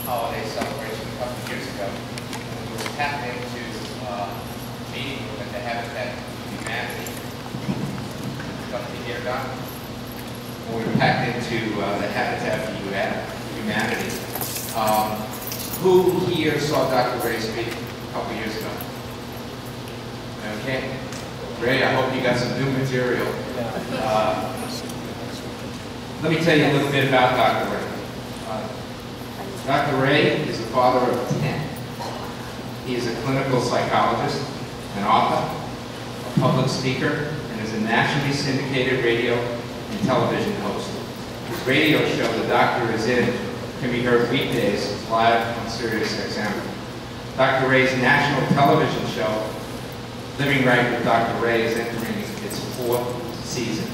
holiday celebration a couple of years ago. We were tapped into meeting with the Habitat for Humanity. Something here, Don? We were packed into the Habitat for Humanity. Who here saw Dr. Ray speak a couple of years ago? Okay. Ray, I hope you got some new material. Let me tell you a little bit about Dr. Ray. Dr. Ray is the father of 10. He is a clinical psychologist, an author, a public speaker, and is a nationally syndicated radio and television host. His radio show, The Doctor Is In, can be heard weekdays live on Sirius XM. Dr. Ray's national television show, Living Right with Dr. Ray, is entering its 4th season.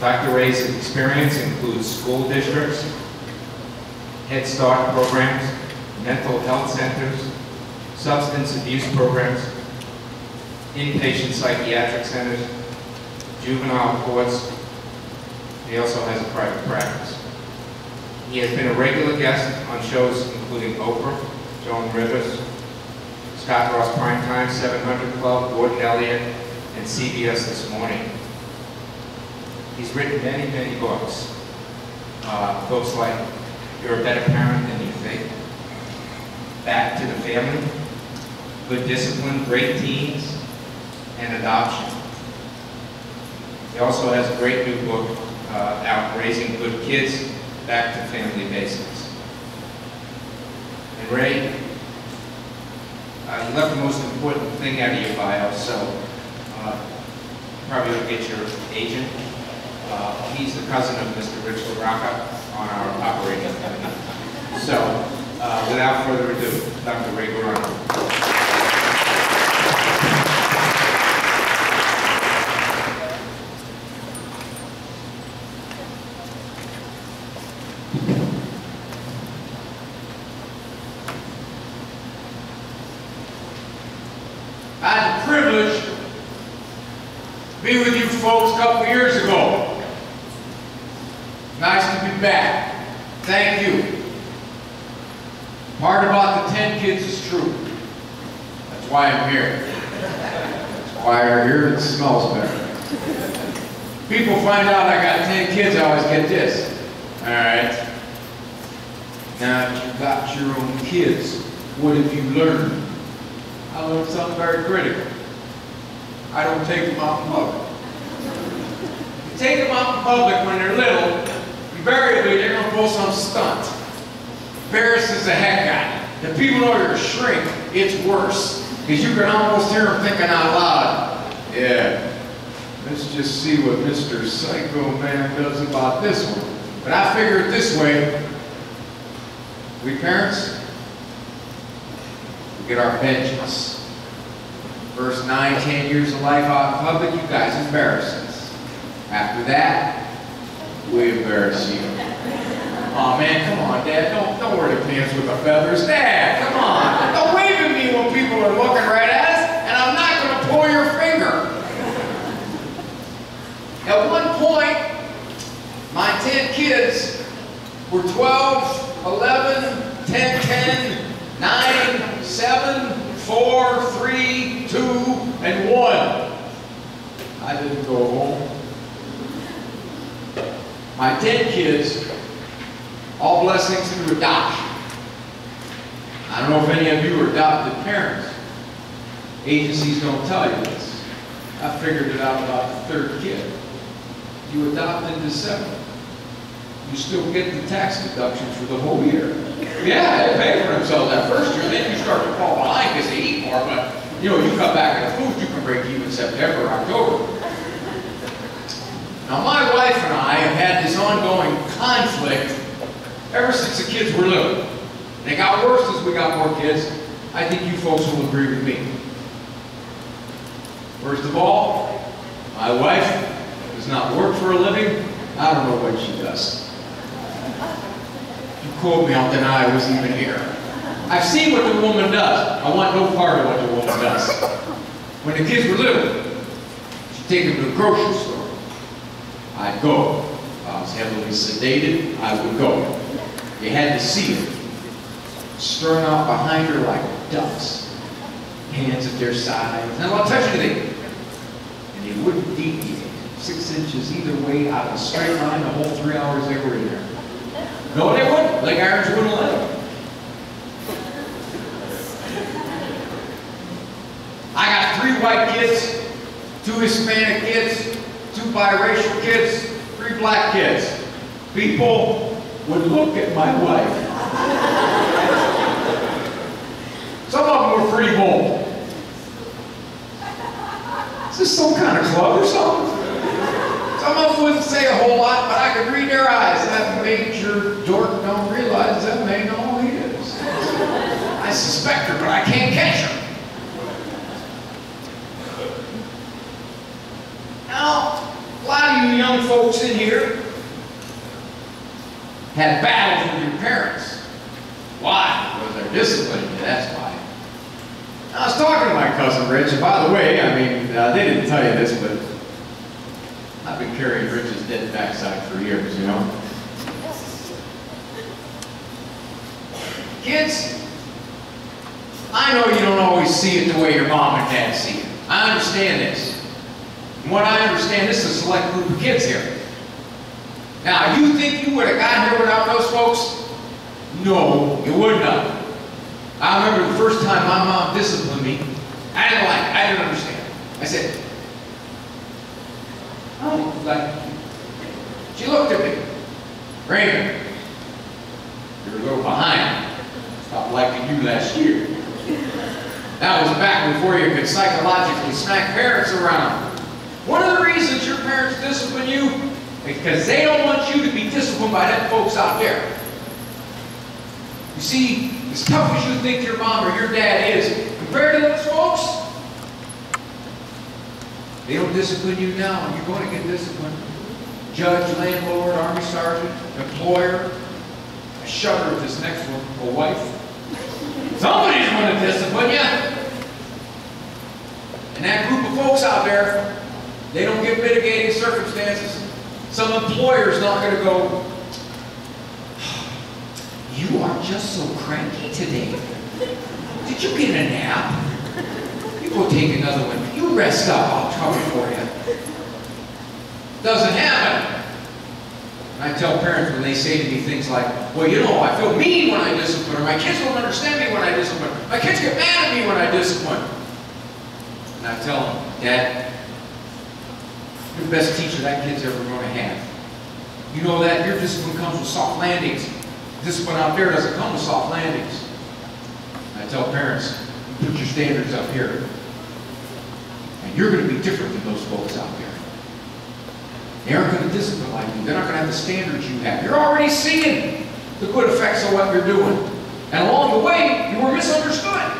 Dr. Ray's experience includes school districts, Head Start programs, mental health centers, substance abuse programs, inpatient psychiatric centers, juvenile courts. He also has a private practice. He has been a regular guest on shows including Oprah, Joan Rivers, Scott Ross Primetime, 700 Club, Gordon Elliott, and CBS This Morning. He's written many, many books. Books like You're a Better Parent Than You Think, Back to the Family, Good Discipline, Great Teens, and Adoption. He also has a great new book out, Raising Good Kids, Back to Family Basics. And Ray, you left the most important thing out of your bio, so probably you'll get your agent. He's the cousin of Mr. Rich LaRocca on our operating committee. So, without further ado, Dr. Ray Guarino. I had the privilege to be with you folks a couple years ago. Nice to be back. Thank you. Part about the 10 kids is true. That's why I'm here. It's quieter here, it smells better. People find out I got 10 kids, I always get this. Alright. Now that you got your own kids, what have you learned? I learned something very critical. I don't take them out in public. You take them out in public when they're little, invariably they're going to pull some stunt. Embarrasses the heck out of you. If people know you're a shrink, it's worse. Because you can almost hear them thinking out loud. Yeah, let's just see what Mr. Psycho Man does about this one. But I figure it this way. We parents, we get our vengeance. First 9, 10 years of life out in public, you guys embarrass us. After that, we embarrass you. Oh man, come on, Dad, don't wear the pants with the feathers. Dad, come on. Don't wave at me when people are looking right at us, and I'm not going to pull your finger. At one point, my 10 kids were 12, 11, 10, 10, 9, 7, 4, 3, 2, and 1. I didn't go home. My 10 kids, all blessings through adoption. I don't know if any of you are adopted parents. Agencies don't tell you this. I figured it out about the 3rd kid. You adopt in December. You still get the tax deductions for the whole year. Yeah, they pay for themselves that first year, then you start to fall behind because they eat more, but you know, you cut back on the food, you can break even September, October. Now my wife and I have had this ongoing conflict ever since the kids were little. And it got worse as we got more kids. I think you folks will agree with me. First of all, my wife does not work for a living. I don't know what she does. You quote me, I'll deny I wasn't even here. I've seen what the woman does. I want no part of what the woman does. When the kids were little, she'd take them to the grocery store. I'd go. If I was heavily sedated, I would go. You had to see it. strung out behind her like ducks, hands at their sides. Now, I'll touch anything. And they wouldn't deviate 6 inches either way out of a straight line the whole 3 hours they were in there. No, they wouldn't. Leg irons wouldn't let them. I got 3 white kids, 2 Hispanic kids, 2 biracial kids, 3 black kids. People would look at my wife. Some of them were pretty bold. Is this some kind of club or something? Some of them wouldn't say a whole lot, but I could read their eyes. That major dork don't realize that may know who he is. I suspect her, but I can't catch her. Now, a lot of you young folks in here had battles with your parents. Why? Because they're disciplining you, that's why. I was talking to my cousin Rich, and by the way, I mean, they didn't tell you this, but I've been carrying Rich's dead backside for years, you know. Kids, I know you don't always see it the way your mom and dad see it. I understand this. From what I understand, this is a select group of kids here. Now, you think you would have gotten here without those folks? No, you would not. I remember the first time my mom disciplined me, I didn't like it, I didn't understand. I said, I don't like you. She looked at me. Raymond, you're a little behind. Stopped liking you last year. That was back before you could psychologically smack parents around. One of the reasons your parents discipline you is because they don't want you to be disciplined by them folks out there. You see, as tough as you think your mom or your dad is, compared to those folks, they don't discipline you now, and you're going to get disciplined. Judge, landlord, army sergeant, employer. I shudder at this next one, a wife. Somebody's going to discipline you. And that group of folks out there, they don't get mitigating circumstances. Some employer's not going to go, you are just so cranky today. Did you get a nap? You go take another one. You rest up. I'll cover for you. Doesn't happen. And I tell parents when they say to me things like, well, you know, I feel mean when I discipline, or my kids don't understand me when I discipline. My kids get mad at me when I discipline. And I tell them, Dad, you're the best teacher that kid's ever going to have. You know that your discipline comes with soft landings. Discipline out there doesn't come with soft landings. I tell parents, you put your standards up here. And you're going to be different than those folks out there. They aren't going to discipline like you. They're not going to have the standards you have. You're already seeing the good effects of what you're doing. And along the way, you were misunderstood.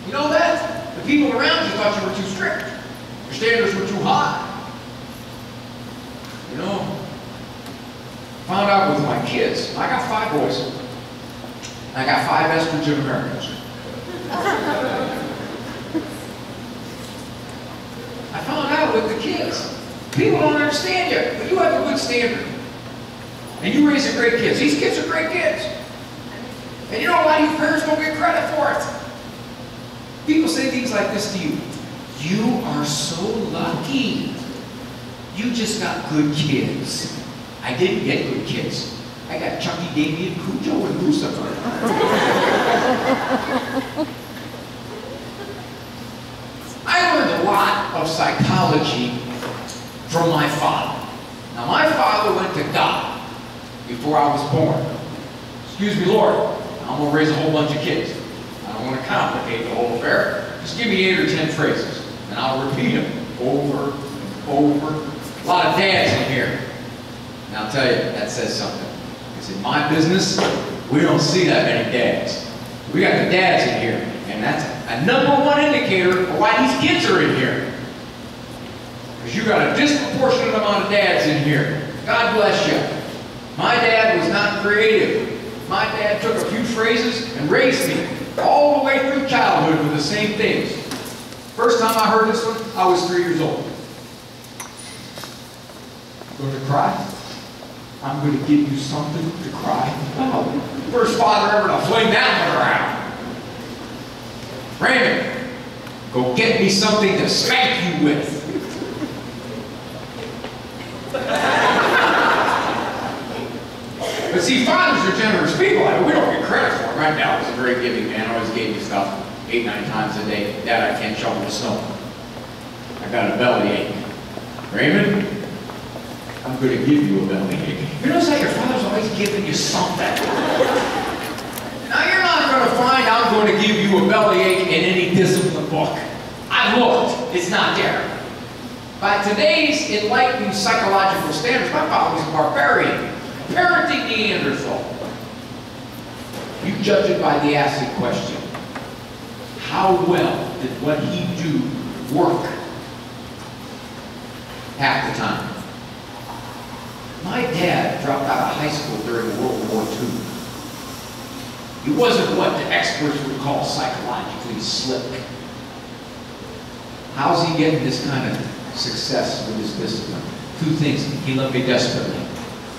You know that? The people around you thought you were too strict. Your standards were too high. You know, found out with my kids. I got 5 boys. I got 5 estrogen Americans. I found out with the kids. People don't understand you, but you have a good standard. And you raise great kids. These kids are great kids. And you know a lot of you parents don't get credit for it. People say things like this to you. You are so lucky. You just got good kids. I didn't get good kids. I got Chucky, Damien, Cujo, and Lucifer. I learned a lot of psychology from my father. Now, my father went to God before I was born. Excuse me, Lord, I'm going to raise a whole bunch of kids. I don't want to complicate the whole affair. Just give me 8 or 10 phrases, and I'll repeat them over and over. A lot of dads in here. And I'll tell you, that says something. Because in my business, we don't see that many dads. We got the dads in here, and that's a #1 indicator of why these kids are in here. Because you got a disproportionate amount of dads in here. God bless you. My dad was not creative. My dad took a few phrases and raised me all the way through childhood with the same things. First time I heard this one, I was 3 years old. Going to cry? I'm going to give you something to cry about. First father ever to fling that one around. Raymond, go get me something to spank you with. But see, fathers are generous people. I mean, we don't get credit for it. Right now, I was a very giving man. I always gave me stuff 8, 9 times a day. Dad, I can't shovel the snow. I got a bellyache. Raymond, I'm going to give you a bellyache. You notice how your father's always giving you something. Now, you're not going to find I'm going to give you a bellyache in any discipline book. I've looked. It's not there. By today's enlightened psychological standards, my father was a barbarian. Parenting Neanderthal. You judge it by the acid question. How well did what he do work? Half the time. My dad dropped out of high school during World War II. He wasn't what the experts would call psychologically slick. How's he getting this kind of success with his discipline? 2 things. He loved me desperately.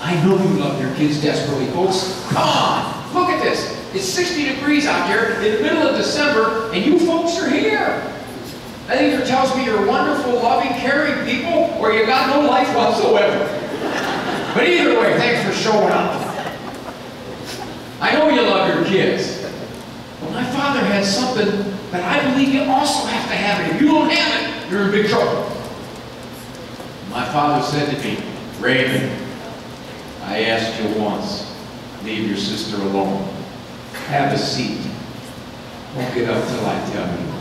I know you love your kids desperately, folks. Come on, look at this. It's 60 degrees out there in the middle of December, and you folks are here. That either tells me you're wonderful, loving, caring people, or you got no life whatsoever. But either way, thanks for showing up. I know you love your kids. But my father had something that I believe you also have to have it. If you don't have it, you're in big trouble. My father said to me, Raymond, I asked you once, leave your sister alone. Have a seat. Won't get up till I tell you.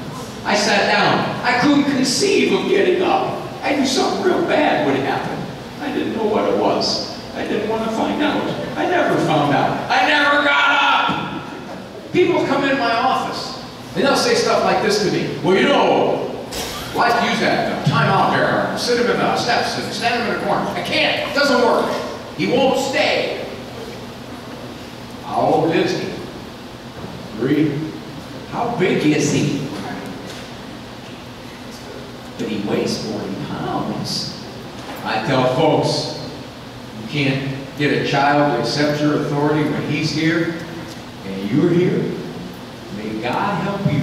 I sat down. I couldn't conceive of getting up. I knew something real bad would happen. I didn't know what it was. I didn't want to find out. I never found out. I never got up! People come in my office, and they'll say stuff like this to me. Well, you know, I like to use that time out there. Sit him in the steps and stand him in the corner. I can't. It doesn't work. He won't stay. How old is he? 3. How big is he? But he weighs 40 pounds. I tell folks, you can't get a child to accept your authority when he's here and you're here. May God help you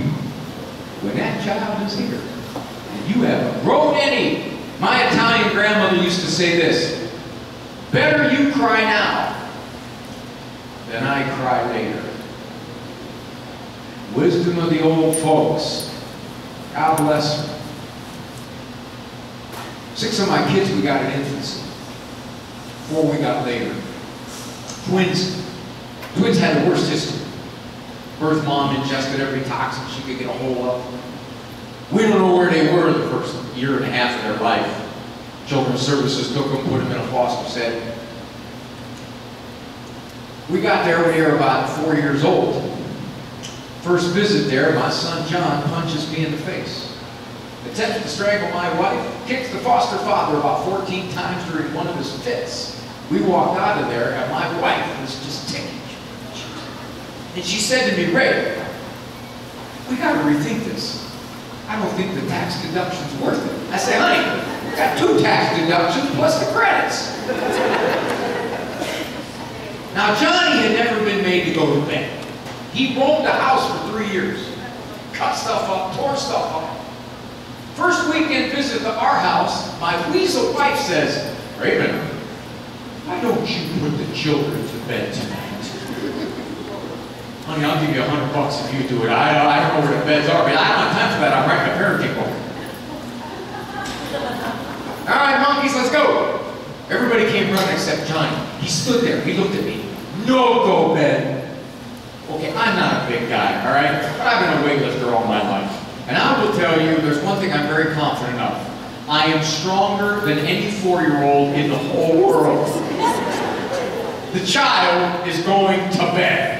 when that child is here and you haven't grown any. My Italian grandmother used to say this, better you cry now than I cry later. Wisdom of the old folks. God bless them. 6 of my kids we got in infancy. 4 we got later. Twins. Twins had the worst history. Birth mom ingested every toxin she could get a hold of. We don't know where they were the first year and a half of their life. Children's Services took them, put them in a foster set. We got there when they were about 4 years old. First visit there, my son John punches me in the face. Attempts to strangle my wife, kicks the foster father about 14 times during one of his fits. We walked out of there and my wife was just ticking. And she said to me, Ray, we got to rethink this. I don't think the tax deduction's worth it. I said, honey, we got 2 tax deductions plus the credits. Now Johnny had never been made to go to bed. He roamed the house for 3 years. Cut stuff up, tore stuff up. First weekend visit to our house, my weasel wife says, Raymond, why don't you put the children to bed tonight? Honey, I'll give you $100 if you do it. I don't know where the beds are, but I don't have time for that. I'm writing a parenting book. All right, monkeys, let's go. Everybody came running except Johnny. He stood there. He looked at me. No go bed. Okay, I'm not a big guy, all right? But I've been a weightlifter all my life. And I will tell you, there's one thing I'm very confident of. I am stronger than any 4-year-old in the whole world. The child is going to bed.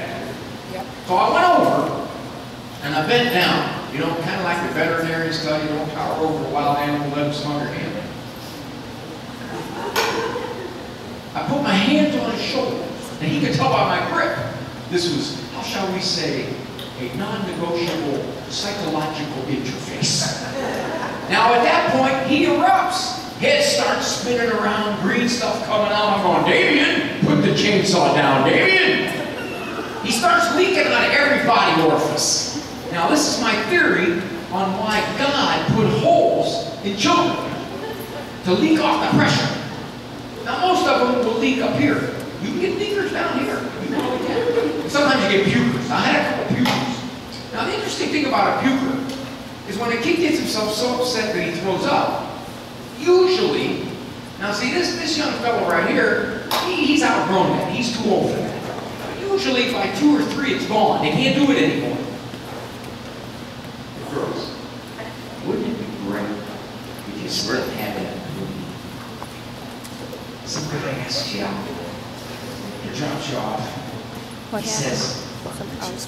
So I went over, and I bent down. You know, kind of like the veterinarians tell you, don't tower over a wild animal, let him smell your hand. I put my hands on his shoulder, and he could tell by my grip. This was, how shall we say, a non-negotiable psychological interface. Now at that point, he erupts. Head starts spinning around, green stuff coming out. I'm going, Damien, put the chainsaw down, Damien. He starts leaking out of every body orifice. Now, this is my theory on why God put holes in children to leak off the pressure. Now, most of them will leak up here. You can get leakers down here. You probably can. Sometimes you get pukers. I had a couple pukers. Now, the interesting thing about a puker is when a kid gets himself so upset that he throws up, usually, now see this young fellow right here, he's outgrown that. He's too old for that. Usually by 2 or 3 it's gone. They can't do it anymore. Girls, wouldn't it be great if you still had that movie? Some guy asks you out. He drops you off. What He happened? says, Can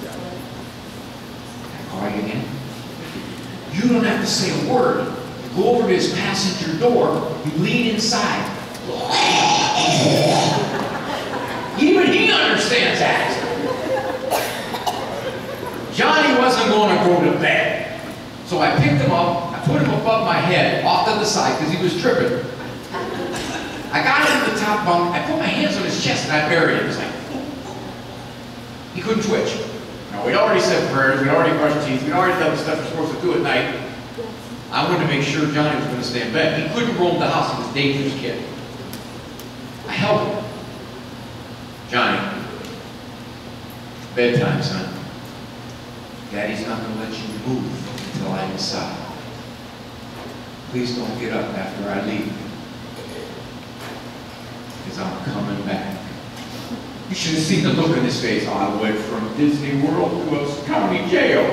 "Can I call you again?" You don't have to say a word. You go over to his passenger door. You lean inside. Even he understands that. Johnny wasn't going to go to bed. So I picked him up, I put him above my head, off to the side, because he was tripping. I got him to the top bunk, I put my hands on his chest, and I buried him. He was like, he couldn't twitch. Now, we'd already said prayers, we'd already brushed teeth, we'd already done the stuff we're supposed to do at night. I wanted to make sure Johnny was going to stay in bed. He couldn't roam the house, he was a dangerous kid. I held him. Johnny, bedtime, son. Daddy's not going to let you move until I decide. Please don't get up after I leave, because I'm coming back. You should have seen the look on his face. I went from Disney World to a county jail.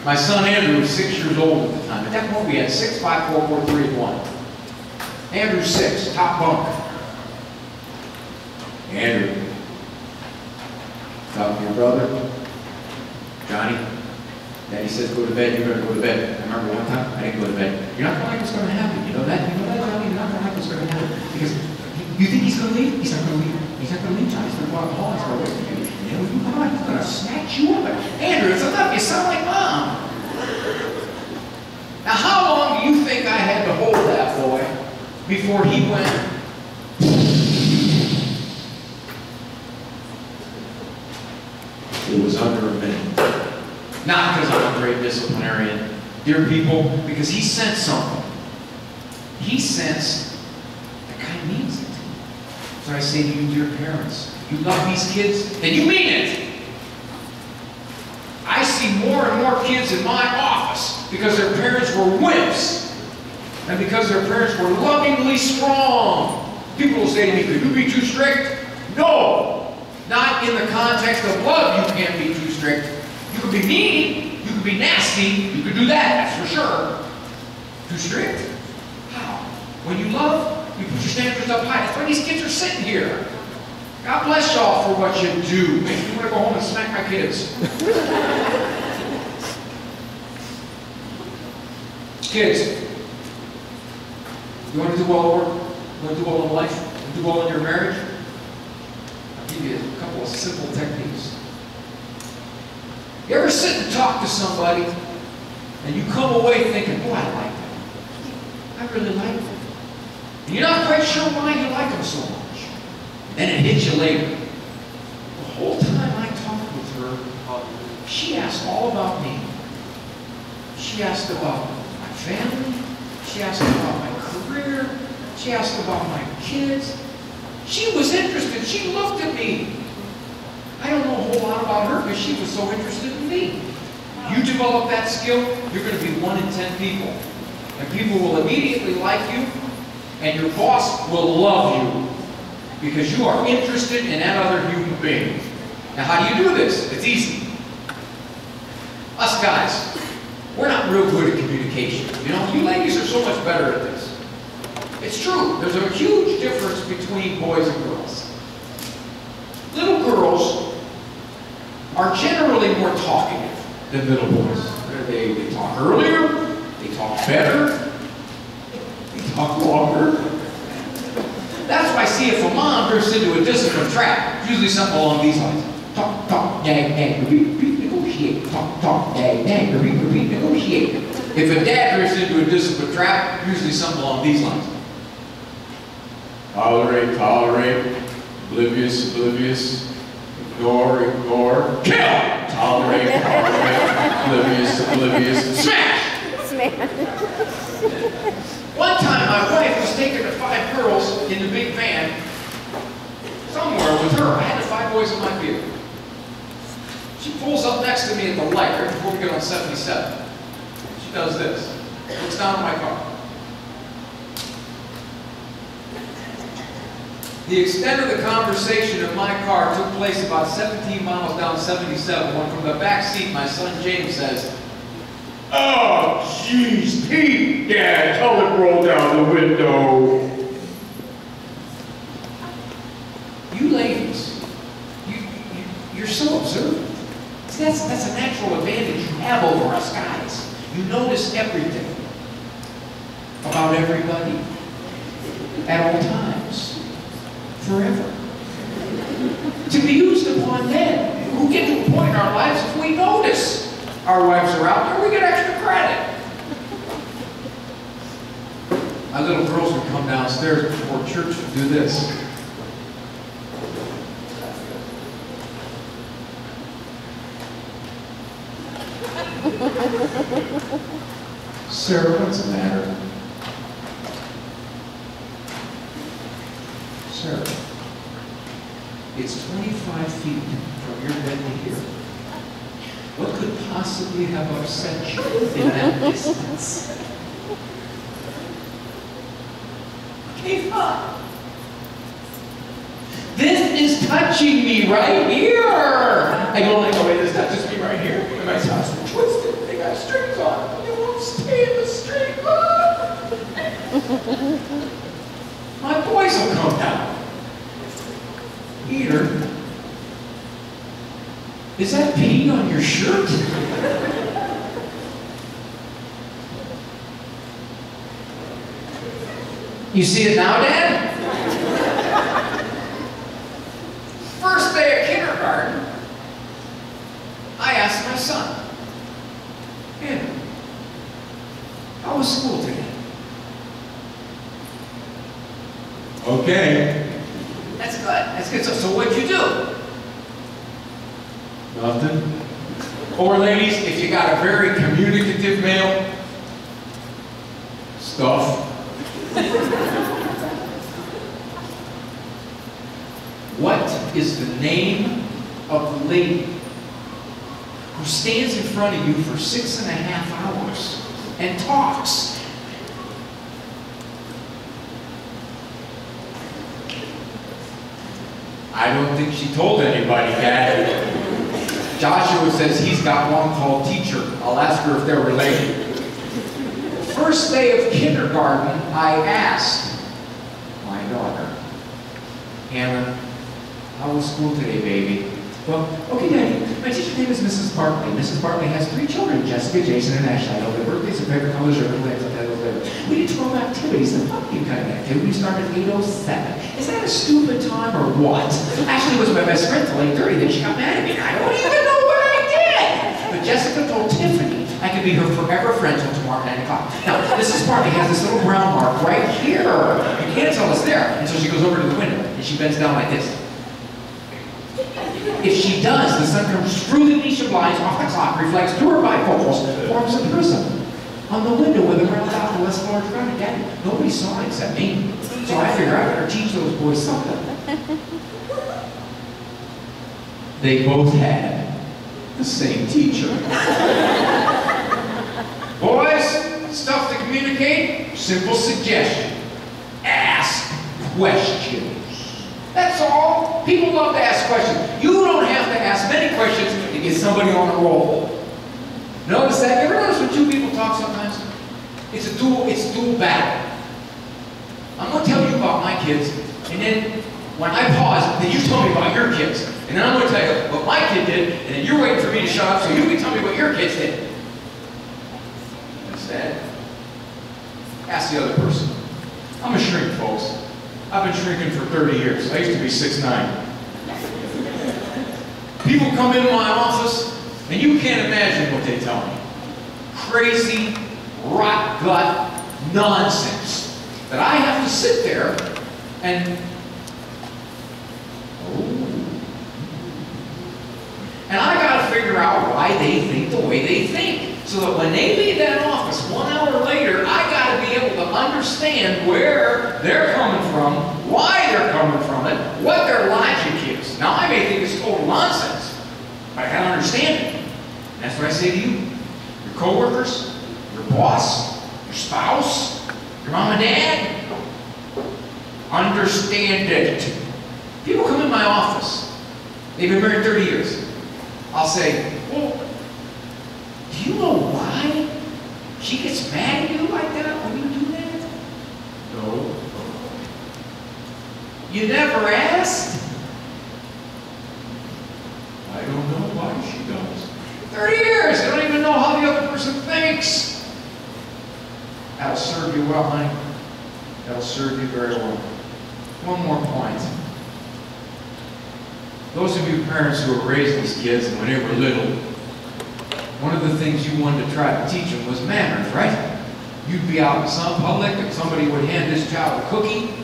My son Andrew was 6 years old at the time. At that point, we had 6, 5, 4, 4, 3, and 1. Andrew's 6, top bunk. Andrew, talk to your brother. Johnny, Daddy says go to bed, you better go to bed. I remember one time, I didn't go to bed. You're not going to like what's going to happen. You know that? You know that, Johnny? You're not going to like what's going to happen. Because you think he's going to leave? He's not going to leave. He's not going to leave, Johnny. He's going to go out the hall. He's going to wait for you. You know, you come on, he's going to snatch you up. Andrew, it's enough. You sound like Mom. Now, how long do you think I had to hold that boy before he went? It was under a minute. Not because I'm a great disciplinarian, dear people, because he sensed something. He sensed that guy means it. So I say to you, dear parents, you love these kids, then you mean it. I see more and more kids in my office because their parents were wimps and because their parents were lovingly strong. People will say to me, could you be too strict? No. Not in the context of love, you can't be too strict. You could be mean, you could be nasty, you could do that, that's for sure. Too strict? How? When you love, you put your standards up high. That's why these kids are sitting here. God bless y'all for what you do. Makes me want to go home and smack my kids. Kids, you want to do well at work? You want to do well in life? You want to do well in your marriage? I'll give you a couple of simple techniques. You ever sit and talk to somebody and you come away thinking, boy, I like them. I really like them. And you're not quite sure why you like them so much. Then it hits you later. The whole time I talked with her, she asked all about me. She asked about my family. She asked about my career. She asked about my kids. She was interested. She looked at me. I don't know a whole lot about her because she was so interested in me. You develop that skill, you're going to be 1 in 10 people. And people will immediately like you, and your boss will love you because you are interested in that other human being. Now, how do you do this? It's easy. Us guys, we're not real good at communication. You know, you ladies are so much better at this. It's true. There's a huge difference between boys and girls. Little girls are generally more talkative than little boys. They talk earlier, they talk better, they talk longer. That's why, see, if a mom drifts into a discipline trap, it's usually something along these lines. Talk, talk, nag, nag, repeat, repeat, negotiate. Talk, talk, nag, nag, repeat, repeat, negotiate. If a dad drifts into a discipline trap, usually something along these lines. Tolerate, tolerate. Oblivious, oblivious. Ignore, ignore. Kill! Tolerate, tolerate. Oblivious, oblivious. Smash! Smash. One time my wife was taking the 5 girls in the big van somewhere with her. I had the 5 boys in my vehicle. She pulls up next to me at the light right before we get on 77. She does this. Looks down at my car. The extent of the conversation in my car took place about 17 miles down 77 when from the back seat my son James says, "Oh, jeez, Pete, Dad, tell it roll down the window." You ladies, you're so observant. See, that's a natural advantage you have over us guys. You notice everything about everybody at all times, forever. To be used upon men who get to a point in our lives if we notice our wives are out there, we get extra credit. My little girls would come downstairs before church to do this. Sarah, what's the matter? Sarah, it's 25 feet from your bed to here. What could possibly have upset you in that distance? Okay, fine. This is touching me right here. I go like, oh wait, this touches me right here. And my socks are twisted. They got strings on them. They won't stay in the string. My boys will come down. Peter, is that paint on your shirt? You see it now, Dad? First day of kindergarten, I asked my son, Andrew, how was school today? Okay. That's good. That's good. So what'd you do? Nothing. Or ladies, if you got a very communicative male, stuff. What is the name of the lady who stands in front of you for 6.5 hours and talks? I don't think she told anybody, Dad. Joshua says he's got one called Teacher. I'll ask her if they're related. First day of kindergarten, I asked my daughter, Hannah, how was school today, baby? Well, okay, Daddy, my teacher's name is Mrs. Bartley. Mrs. Bartley has 3 children, Jessica, Jason, and Ashley. I know their birthdays and favorite colors are plans and titles later. We did 12 activities. The pumpkin cutting activity started at 8:07. Is that a stupid time or what? Ashley was my best friend till 8:30, then she got mad at me. I don't even know what I did. But Jessica told Tiffany I could be her forever friend till tomorrow at 9 o'clock. Now, Mrs. Bartley has this little brown mark right here. You can't tell it's there until she goes over to the window and she bends down like this. If she does, the sun comes through the Venetian blinds off the clock, reflects through her bifocals, forms a prism on the window with a round top and less large round. Daddy, nobody saw it except me. So I figure I better teach those boys something. They both had the same teacher. Boys, stuff to communicate, simple suggestion. Ask questions. That's all. People love to ask questions. You don't have to ask many questions to get somebody on a roll. Notice that? You ever notice when 2 people talk sometimes? It's dual battle. I'm going to tell you about my kids, and then when I pause, then you tell me about your kids. And then I'm going to tell you what my kid did, and then you're waiting for me to shut up so you can tell me what your kids did. Instead, ask the other person. I'm a shrink, folks. I've been shrinking for 30 years. I used to be 6'9". People come into my office, and you can't imagine what they tell me. Crazy, rot gut nonsense that I have to sit there and And I got to figure out why they think the way they think. So that when they leave that office 1 hour later, I got to be able to understand where they're coming from, why they're coming from it, what their logic is. Now, I may think it's total nonsense, but I got to understand it. And that's what I say to you. Your coworkers, your boss, your spouse, your mom and dad, understand it. People come in my office. They've been married 30 years. I'll say, well, do you know why she gets mad at you like that when you do that? No. You never asked? I don't know why she does. 30 years, they don't even know how the other person thinks. That'll serve you well, honey. That'll serve you very well. One more point. Those of you parents who have raised these kids and when they were little, one of the things you wanted to try to teach them was manners, right? You'd be out in some public and somebody would hand this child a cookie.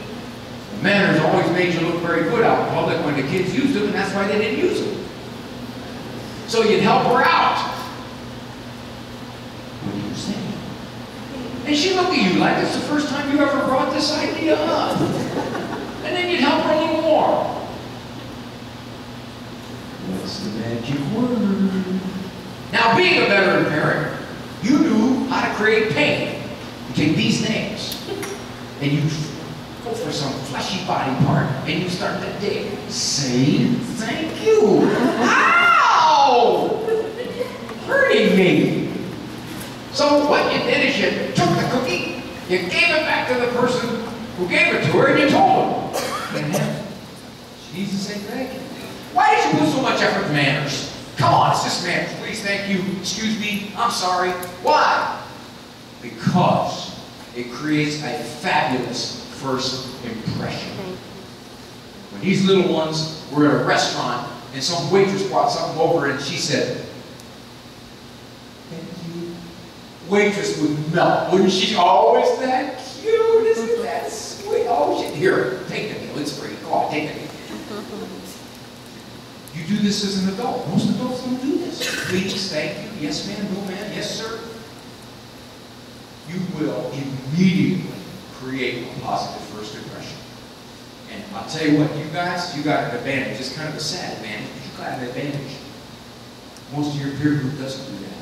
The manners always made you look very good out in public when the kids used them, and that's why they didn't use them. So you'd help her out. What do you say? And she'd look at you like it's the first time you ever brought this idea up. And then you'd help her a little more. What's the magic word? Now, being a veteran parent, you knew how to create pain. You take these names, and you go for some fleshy body part, and you start to dig. Say thank you. Ow! Hurting me. So what you did is you took the cookie, you gave it back to the person who gave it to her, and you told them. And she needs to say thank you. Why did you put so much effort in manners? Come on, it's just manners. Please, thank you. Excuse me. I'm sorry. Why? Because it creates a fabulous first impression. When these little ones were at a restaurant and some waitress brought something over and she said, thank you. Waitress would melt. Wouldn't she? Oh, is that cute? Isn't that sweet? Oh, here, take the meal. It's free. Go on, take the meal. You do this as an adult. Most adults don't do this. Please, thank you. Yes, ma'am. No, ma'am. Yes, sir. You will immediately create a positive first impression. And I'll tell you what, you guys, you got an advantage. It's kind of a sad advantage, but you got an advantage. Most of your peer group doesn't do that.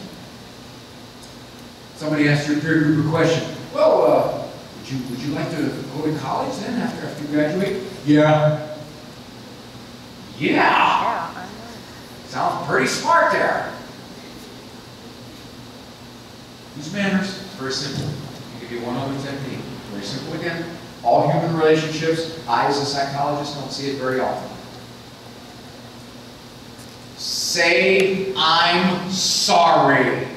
Somebody asked your peer group a question. Well, would you like to go to college then after you graduate? Yeah. Yeah! Sounds pretty smart there. Use manners. It's very simple. I'll give you one other technique. Very simple again. All human relationships, I as a psychologist don't see it very often. Say, I'm sorry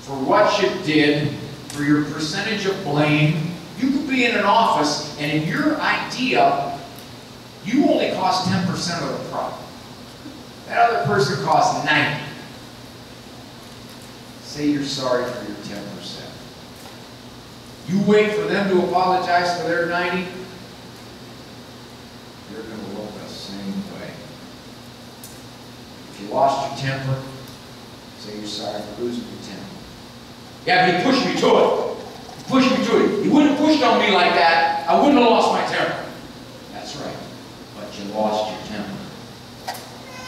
for what you did, for your percentage of blame. You could be in an office and in your idea, you only cost 10% of the problem. That other person costs 90%. Say you're sorry for your 10%. You wait for them to apologize for their 90%, you're going to look the same way. If you lost your temper, say you're sorry for losing your temper. Yeah, but he pushed me to it. He pushed me to it. He wouldn't have pushed on me like that. I wouldn't have lost my temper. That's right. But you lost your temper.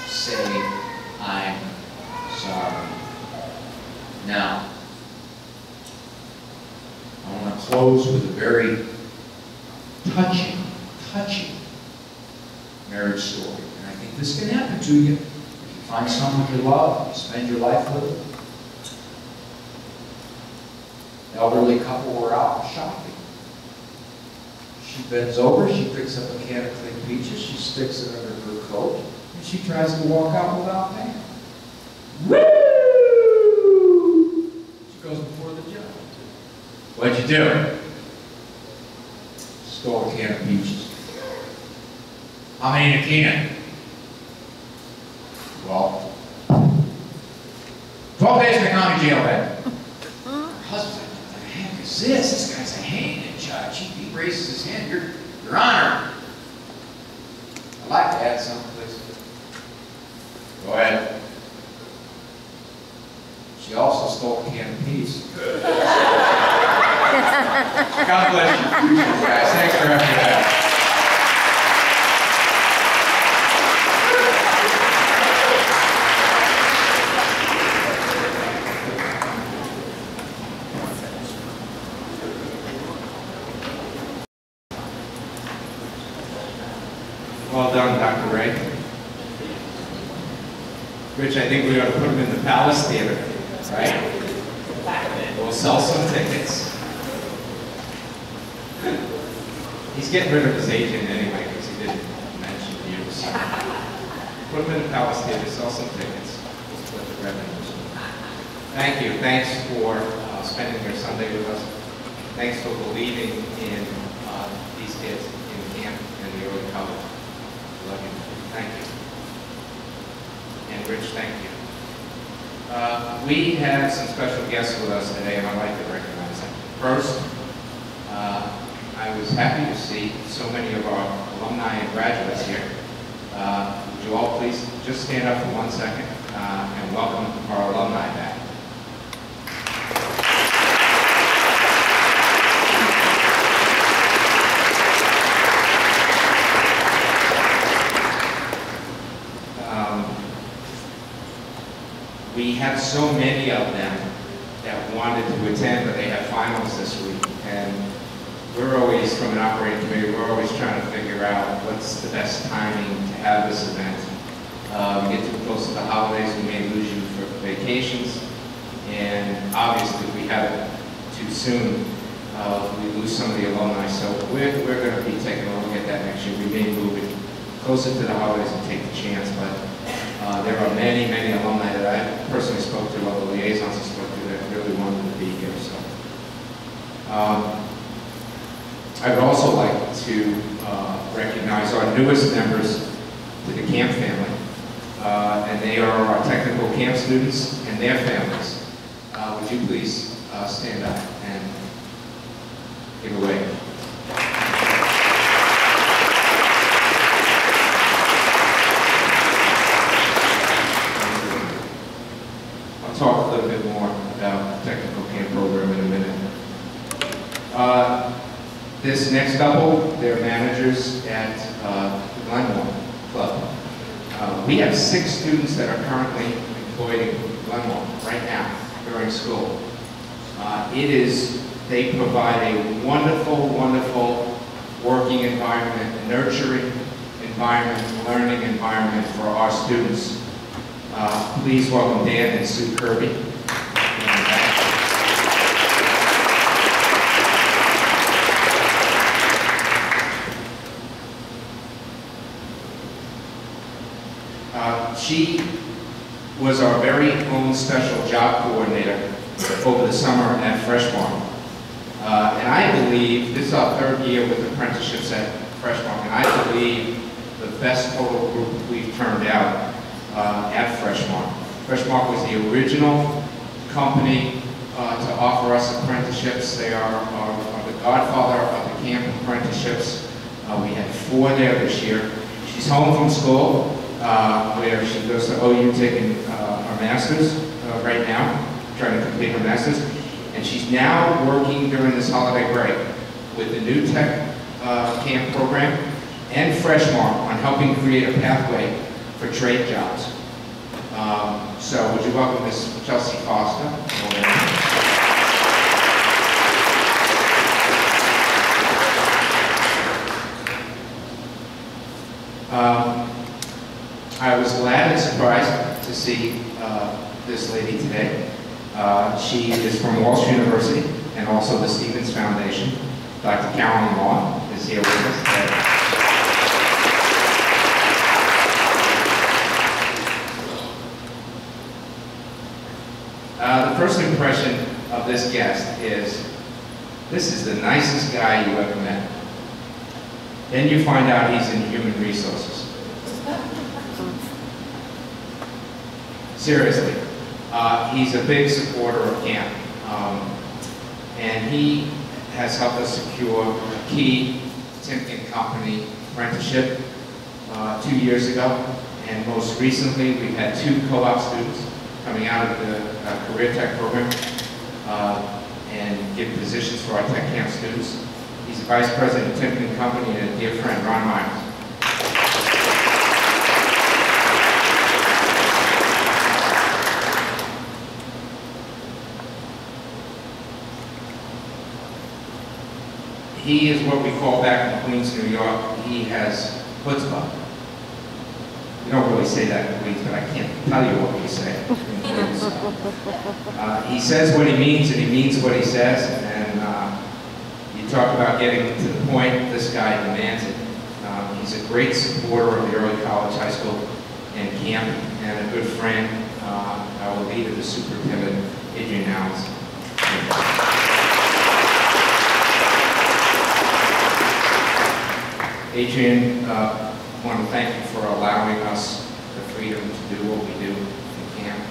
Say, I'm sorry. Now, I want to close with a very touching marriage story. And I think this can happen to you. If you find someone you love, you spend your life with them. The elderly couple were out shopping. She bends over, she picks up a can of clean peaches, she sticks it under her coat, and she tries to walk out without paying. Woo! She goes before the judge. What'd you do? Stole a can of peaches. How many in a can? Well, 12 days in the county jail then. Her husband's like, what the heck is this? This guy's a hanging judge. He raises his hand. Your Honor. I'd like to add something, please. Go ahead. She also stole a can of peas. God bless you, guys. Thanks for having that. Well done, Dr. Ray. Rich, I think we ought to put him in the Palace Theater, right? We'll sell some tickets. He's getting rid of his agent anyway because he didn't mention you. So. Put him in the Palace Theater, sell some tickets, split the revenues. Thank you. Thanks for spending your Sunday with us. Thanks for believing in these kids in camp and the early college. Love you. Thank you. And Rich, thank you. We have some special guests with us today, and I'd like to recognize them. First, I was happy to see so many of our alumni and graduates here. Would you all please just stand up for 1 second and welcome our alumni back. We have so many of them that wanted to attend, but they have finals this week. And we're always, from an operating committee, we're always trying to figure out what's the best timing to have this event. We get too close to the holidays, we may lose you for vacations. And obviously, if we have it too soon, we lose some of the alumni. So we're going to be taking a look at that next year. We may move it closer to the holidays and take the chance, but there are many, many alumni that I personally spoke to, all the liaisons I spoke to, that really wanted to be here. So, I would also like to recognize our newest members to the camp family, and they are our technical camp students and their families. Would you please stand up and give away? Talk a little bit more about the technical camp program in a minute. This next couple, they're managers at the Glenmore Club. We have 6 students that are currently employed in Glenmore right now during school. They provide a wonderful, wonderful working environment, nurturing environment, learning environment for our students. Please welcome Dan and Sue Kirby. She was our very own special job coordinator over the summer at Freshmark. And I believe, this is our 3rd year with apprenticeships at Freshmark, and I believe the best total group we've turned out at Freshmark. Freshmark was the original company to offer us apprenticeships. They are the godfather of the camp apprenticeships. We had 4 there this year. She's home from school, where she goes to OU taking her master's right now, trying to complete her master's. And she's now working during this holiday break with the new tech camp program and Freshmark on helping create a pathway for trade jobs. So would you welcome Ms. Chelsea Foster? I was glad and surprised to see this lady today. She is from Walsh University and also the Stevens Foundation. Dr. Carolyn Law is here with us today. The first impression of this guest is, this is the nicest guy you ever met. Then you find out he's in human resources. Seriously, he's a big supporter of camp. And he has helped us secure a key Timken Company apprenticeship 2 years ago. And most recently, we've had 2 co-op students coming out of the Career Tech program and give positions for our Tech Camp students. He's the Vice President of Timken Company and a dear friend, Ron Myers. He is what we call back in Queens, New York, he has chutzpah. We don't really say that in Queens, but I can't tell you what we say in Queens. He says what he means, and he means what he says, and you talk about getting to the point, this guy demands it. He's a great supporter of the early college, high school, and camp, and a good friend. Our leader, the superintendent, Adrian Allison. Adrian, I want to thank you for allowing us the freedom to do what we do in camp.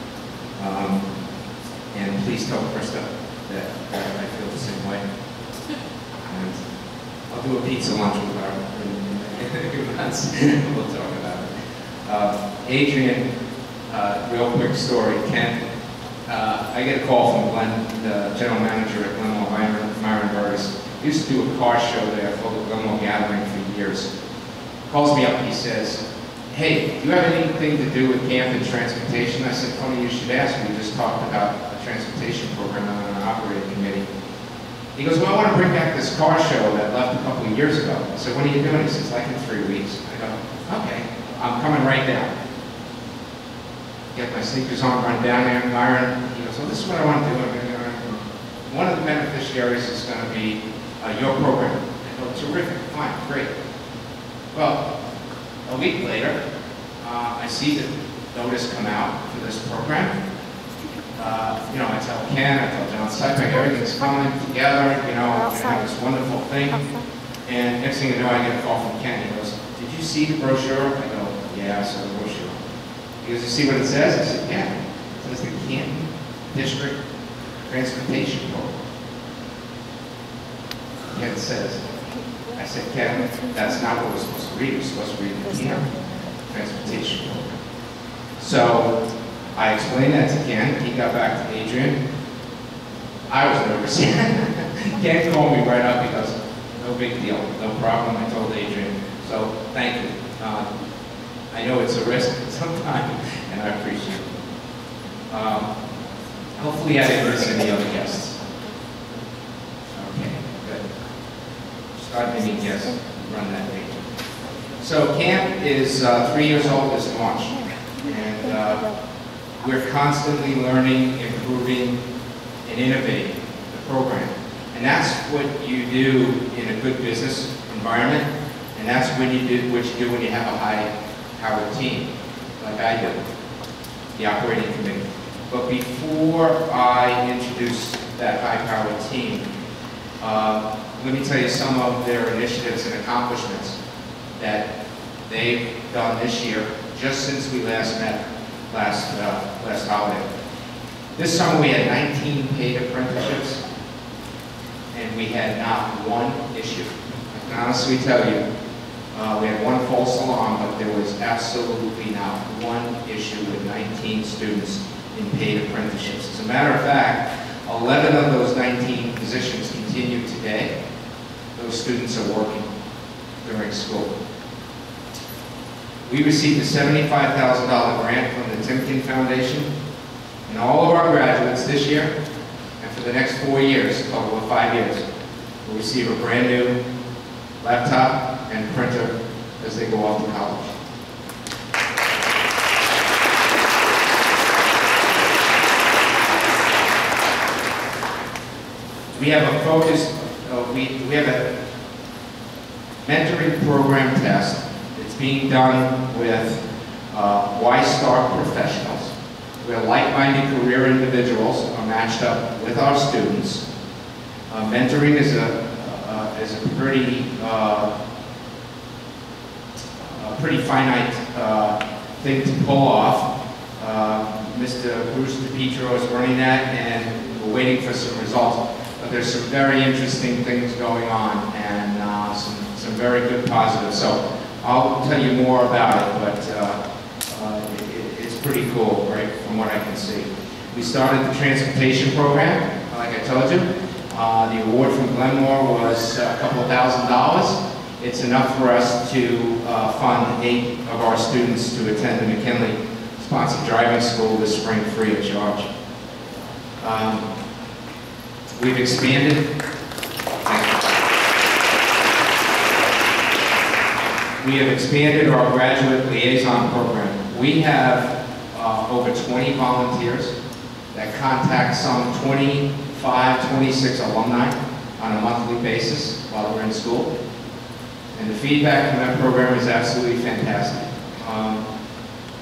And please tell Krista that I feel the same way. And I'll do a pizza lunch with her in a few months. We'll talk about it. Adrian, real quick story. Ken, I get a call from Glenn, the general manager at Glenmore, Myron Burgess. He used to do a car show there called the Glenmore Gathering for years. Calls me up, he says, hey, do you have anything to do with camp and transportation? I said, funny you should ask. We just talked about a transportation program on an operating committee. He goes, well, I want to bring back this car show that left a couple of years ago. I said, what are you doing? He says, like in 3 weeks. I go, okay, I'm coming right down. Get my sneakers on, run down there, Myron. He goes, well, this is what I want to do. One of the beneficiaries is going to be your program. I go, terrific, fine, great. Well, a week later, I see the notice come out for this program. You know, I tell Ken, I tell John Sypek, everything's coming together, you know, we're going to have this wonderful thing. And next thing you know, I get a call from Ken. He goes, did you see the brochure? I go, yeah, I saw the brochure. He goes, you see what it says? I said, yeah. It says the Canton District Transportation Program. Ken says, I said, Ken, that's not what we're supposed to read. We're supposed to read the Camp Transportation Program. So I explained that to Ken. He got back to Adrian. I was nervous. Ken called me right up. He goes, no big deal, no problem. I told Adrian. So thank you. I know it's a risk sometimes, and I appreciate it. Hopefully I didn't miss any other guests. Okay, good. Start naming guests, run that page. So camp is 3 years old this March, and we're constantly learning, improving, and innovating the program. And that's what you do in a good business environment, and that's what you do when you have a high-powered team, like I do, the operating committee. But before I introduce that high-powered team, let me tell you some of their initiatives and accomplishments that they've done this year, just since we last met last holiday. This summer we had 19 paid apprenticeships, and we had not one issue. I can honestly tell you, we had one false alarm, but there was absolutely not one issue with 19 students in paid apprenticeships. As a matter of fact, 11 of those 19 positions continue today. Those students are working during school. We received a $75,000 grant from the Timken Foundation, and all of our graduates this year, and for the next 4 years, a total of 5 years, will receive a brand new laptop and printer as they go off to college. We have a focus, we have a mentoring program test. It's being done with Y-Star professionals, where like-minded career individuals are matched up with our students. Mentoring is a pretty finite thing to pull off. Mr. Bruce DiPietro is running that, and we're waiting for some results. But there's some very interesting things going on, and some very good positives. So I'll tell you more about it, but pretty cool, right, from what I can see. We started the transportation program, like I told you. The award from Glenmore was a couple $1,000s. It's enough for us to fund 8 of our students to attend the McKinley-sponsored driving school this spring free of charge. We've expanded. We have expanded our graduate liaison program. We have over 20 volunteers that contact some 25, 26 alumni on a monthly basis while they're in school. And the feedback from that program is absolutely fantastic.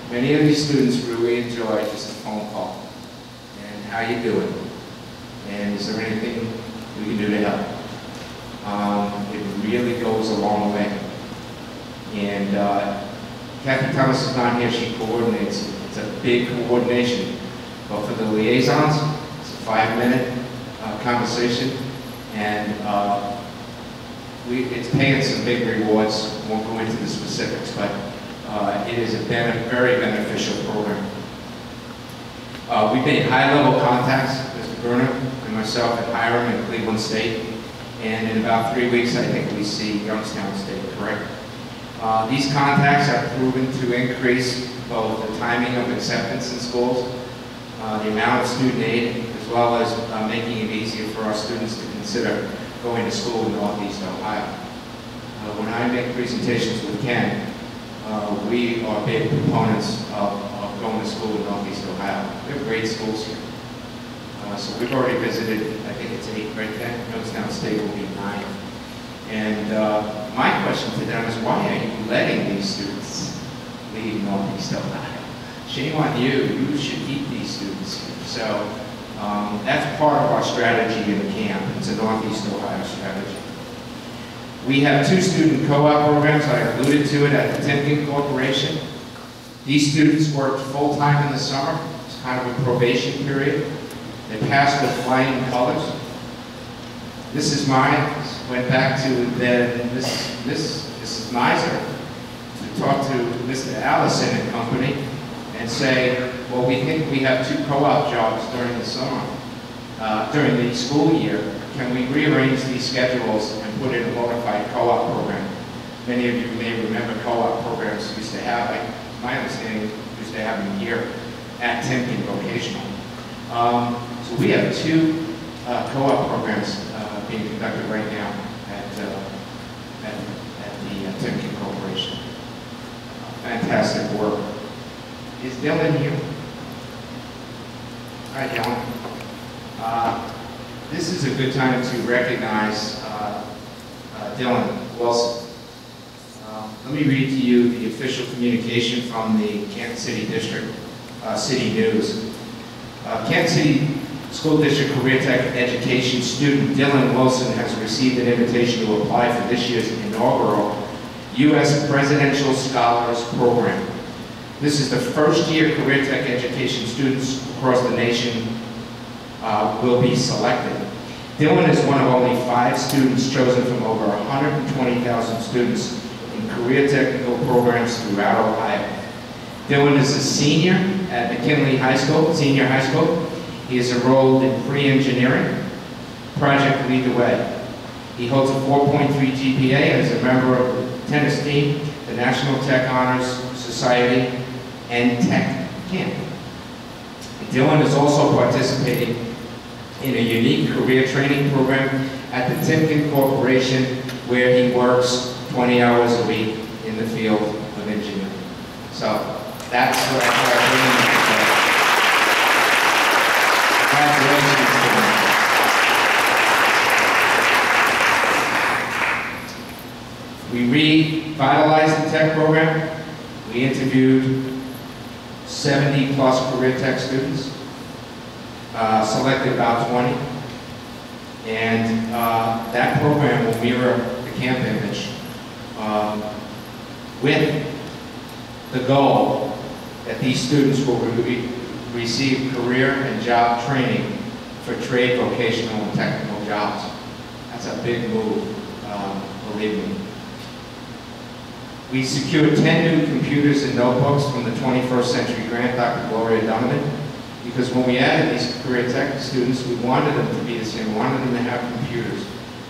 Many of these students really enjoy just a phone call. And how you doing? And is there anything we can do to help? It really goes a long way. And Kathy Thomas is not here, she coordinates. It's a big coordination. But for the liaisons, it's a 5-minute conversation, and it's paying some big rewards. Won't go into the specifics, but it is a very beneficial program. We've made high-level contacts, Mr. Bruner and myself, at Hiram and Cleveland State, and in about 3 weeks, I think we see Youngstown State, correct? These contacts have proven to increase both the timing of acceptance in schools, the amount of student aid, as well as making it easier for our students to consider going to school in Northeast Ohio. When I make presentations with Ken, we are big proponents of going to school in Northeast Ohio. We have great schools here. So we've already visited, I think it's 8 right there. Youngstown State will be 9. And my question to them is, why are you letting these students leave Northeast Ohio? Shame on you, you should keep these students here. So that's part of our strategy in the camp. It's a Northeast Ohio strategy. We have 2 student co-op programs. I alluded to it at the Timken Corporation. These students worked full-time in the summer. It's kind of a probation period. They passed with flying colors. This is mine. Went back to Mrs. Miser to talk to Mr. Allison and company and say, well, we think we have 2 co-op jobs during the summer, during the school year. Can we rearrange these schedules and put in a bona fide co-op program? Many of you may remember co-op programs used to have, like my understanding, used to have them here at Timken Vocational. So we have 2 co-op programs being conducted right now at the Timken Corporation. Fantastic work. Is Dylan here? Hi, Dylan. This is a good time to recognize Dylan Wilson. Let me read to you the official communication from the Kansas City District City News. Kansas City School District Career Tech Education student Dylan Wilson has received an invitation to apply for this year's inaugural U.S. Presidential Scholars Program. This is the first-year Career Tech Education students across the nation will be selected. Dylan is one of only 5 students chosen from over 120,000 students in career technical programs throughout Ohio. Dylan is a senior at McKinley High School, senior high school. He is enrolled in pre-engineering, Project Lead the Way. He holds a 4.3 GPA and is a member of the tennis team, the National Tech Honors Society, and Tech Camp. Dylan is also participating in a unique career training program at the Timken Corporation, where he works 20 hours a week in the field of engineering. So that's what I try to bring you today. Congratulations to them. We revitalized the tech program. We interviewed 70+ career tech students. Selected about 20, and that program will mirror the camp image with the goal that these students will receive career and job training for trade, vocational, and technical jobs. That's a big move, believe me. We secured 10 new computers and notebooks from the 21st Century Grant, Dr. Gloria Donovan, because when we added these career tech students, we wanted them to be the same. We wanted them to have computers.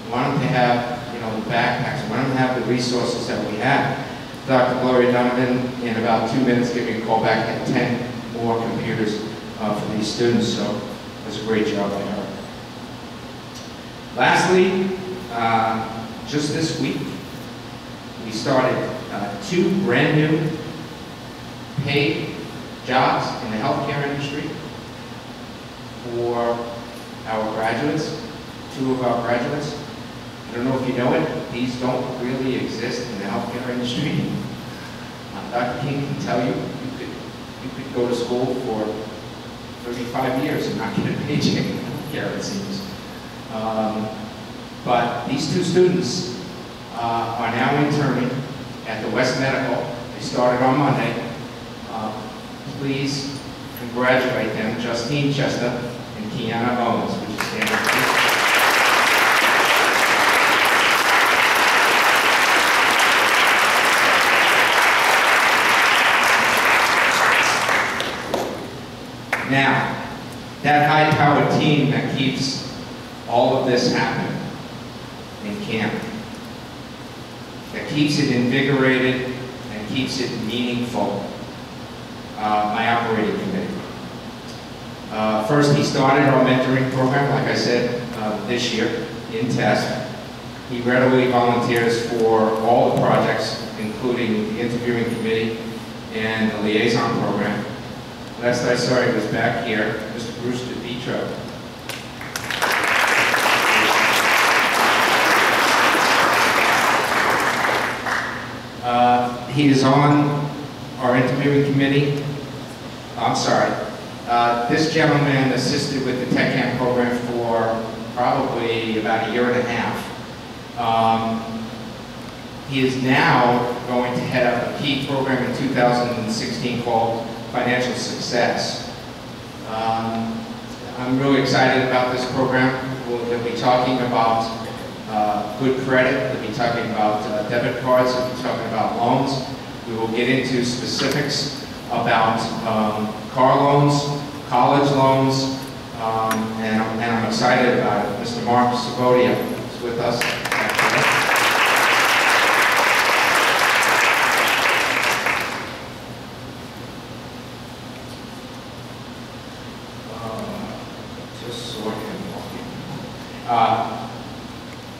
We wanted them to have, you know, the backpacks. We wanted them to have the resources that we have. Dr. Gloria Donovan, in about 2 minutes, gave me a call back at 10 more computers for these students, so it was a great job by her. Lastly, just this week, we started 2 brand new paid jobs in the healthcare industry for our graduates, 2 of our graduates. I don't know if you know it, these don't really exist in the healthcare industry. Dr. King can tell you, you could go to school for 35 years and not get a paycheck in healthcare, it seems. But these 2 students are now interning at the West Medical. They started on Monday. Please congratulate them, Justine Chestnut and Kiana Owens. Would you stand up, please? Now, that high-powered team that keeps all of this happening in camp, that keeps it invigorated and keeps it meaningful, my operating committee. First, he started our mentoring program, like I said, this year in TESP. He readily volunteers for all the projects, including the interviewing committee and the liaison program. Last I saw he was back here, Mr. Bruce DeVitro. He is on our interviewing committee. I'm sorry. This gentleman assisted with the Tech Camp program for probably about 1.5 years. He is now going to head up a key program in 2016 called Financial Success. I'm really excited about this program. We'll be talking about good credit. We'll be talking about debit cards. We'll be talking about loans. We will get into specifics about car loans, college loans, and I'm excited about it. Mr. Mark Savodia is with us.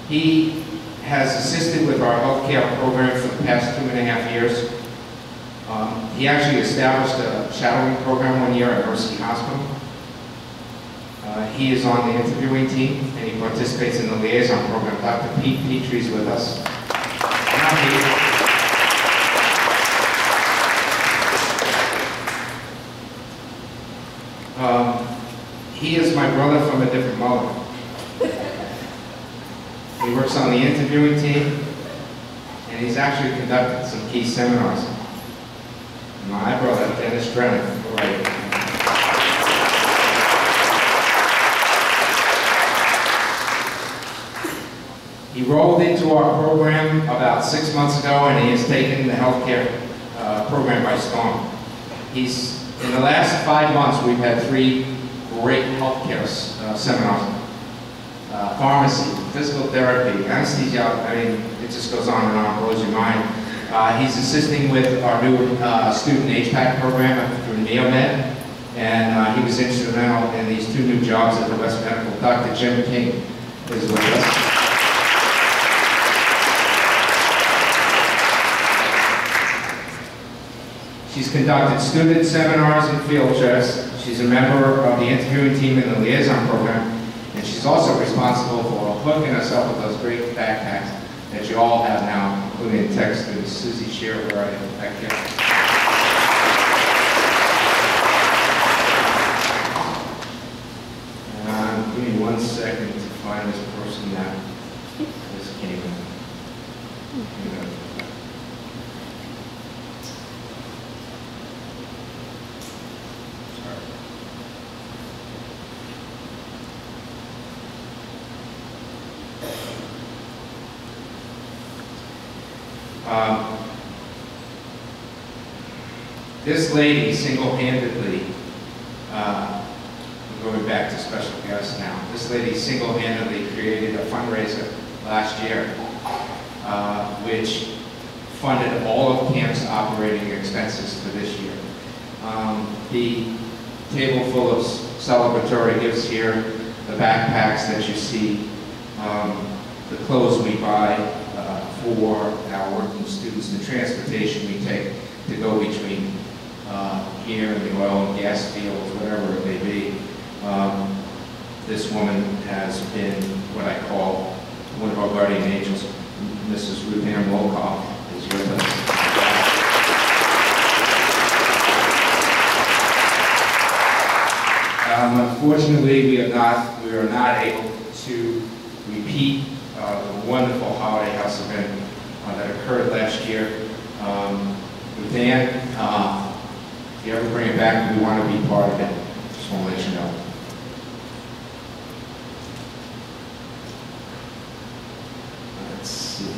He has assisted with our healthcare program for the past 2.5 years. He actually established a shadowing program 1 year at Mercy Hospital. He is on the interviewing team and he participates in the liaison program. Dr. Pete Petrie is with us. He is my brother from a different mother. He works on the interviewing team, and he's actually conducted some key seminars. My brother, Dennis Drennan, right. He rolled into our program about 6 months ago, and he has taken the healthcare program by storm. In the last 5 months, we've had 3 great healthcare seminars. Pharmacy, physical therapy, anesthesia, I mean, it just goes on and on, blows your mind. He's assisting with our new student HPAC program through Neomed, and he was instrumental in these 2 new jobs at the West Medical. Dr. Jim King is with us. She's conducted student seminars and field trips. She's a member of the interviewing team in the liaison program. And she's also responsible for hooking us up with those great backpacks that you all have now, including tech students. Susie Shearer, where I am back here. Give me 1 second to find this person that just came in. This lady single-handedly, I'm going back to special guests now, this lady single-handedly created a fundraiser last year, which funded all of camp's operating expenses for this year. The table full of celebratory gifts here, the backpacks that you see, the clothes we buy for our working students, the transportation we take to go between here and the oil and gas fields, whatever it may be. This woman has been what I call one of our guardian angels. Mrs. Ruth Ann Wolkoff is with us. Unfortunately, we are not able to repeat the wonderful holiday house event that occurred last year. With Dan, if you ever bring it back, we want to be part of it. Just want to let you know. Let's see.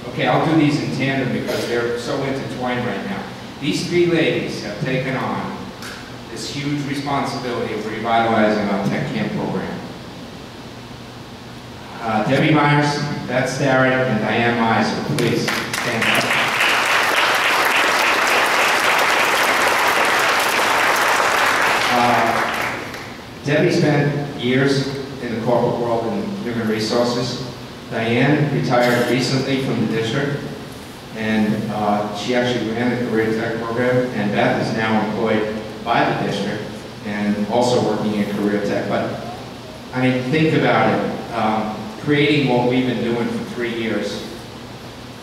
Okay, I'll do these in tandem because they're so intertwined right now. These three ladies have taken on this huge responsibility of revitalizing our tech camp program. Debbie Myers, Beth Starrett, and Diane Miser, please stand up. Debbie spent years in the corporate world in human resources. Diane retired recently from the district, and she actually ran the Career Tech program, and Beth is now employed by the district and also working in Career Tech. But I mean, think about it. Creating what we've been doing for 3 years.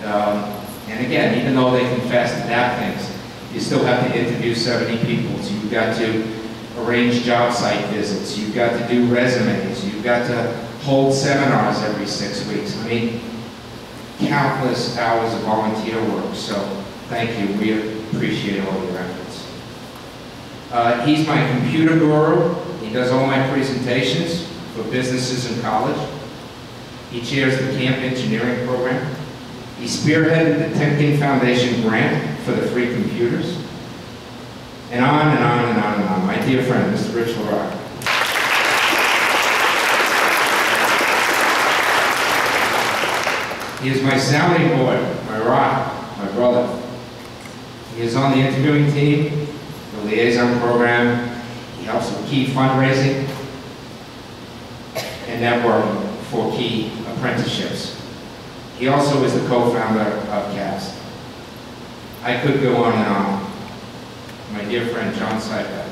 And again, even though they can fast adapt things, you still have to interview 70 people. So you've got to arrange job site visits. You've got to do resumes. You've got to hold seminars every 6 weeks. I mean, countless hours of volunteer work. So thank you. We appreciate all your efforts. He's my computer guru. He does all my presentations for businesses in college. He chairs the camp engineering program. He spearheaded the Temkin Foundation grant for the free computers. And on and on and on and on. My dear friend, Mr. Rich LaRocque. He is my sounding board, my rock, my brother. He is on the interviewing team, the liaison program. He helps with key fundraising and networking for key apprenticeships. He also is the co-founder of CAST. I could go on and on. My dear friend, John Seifert.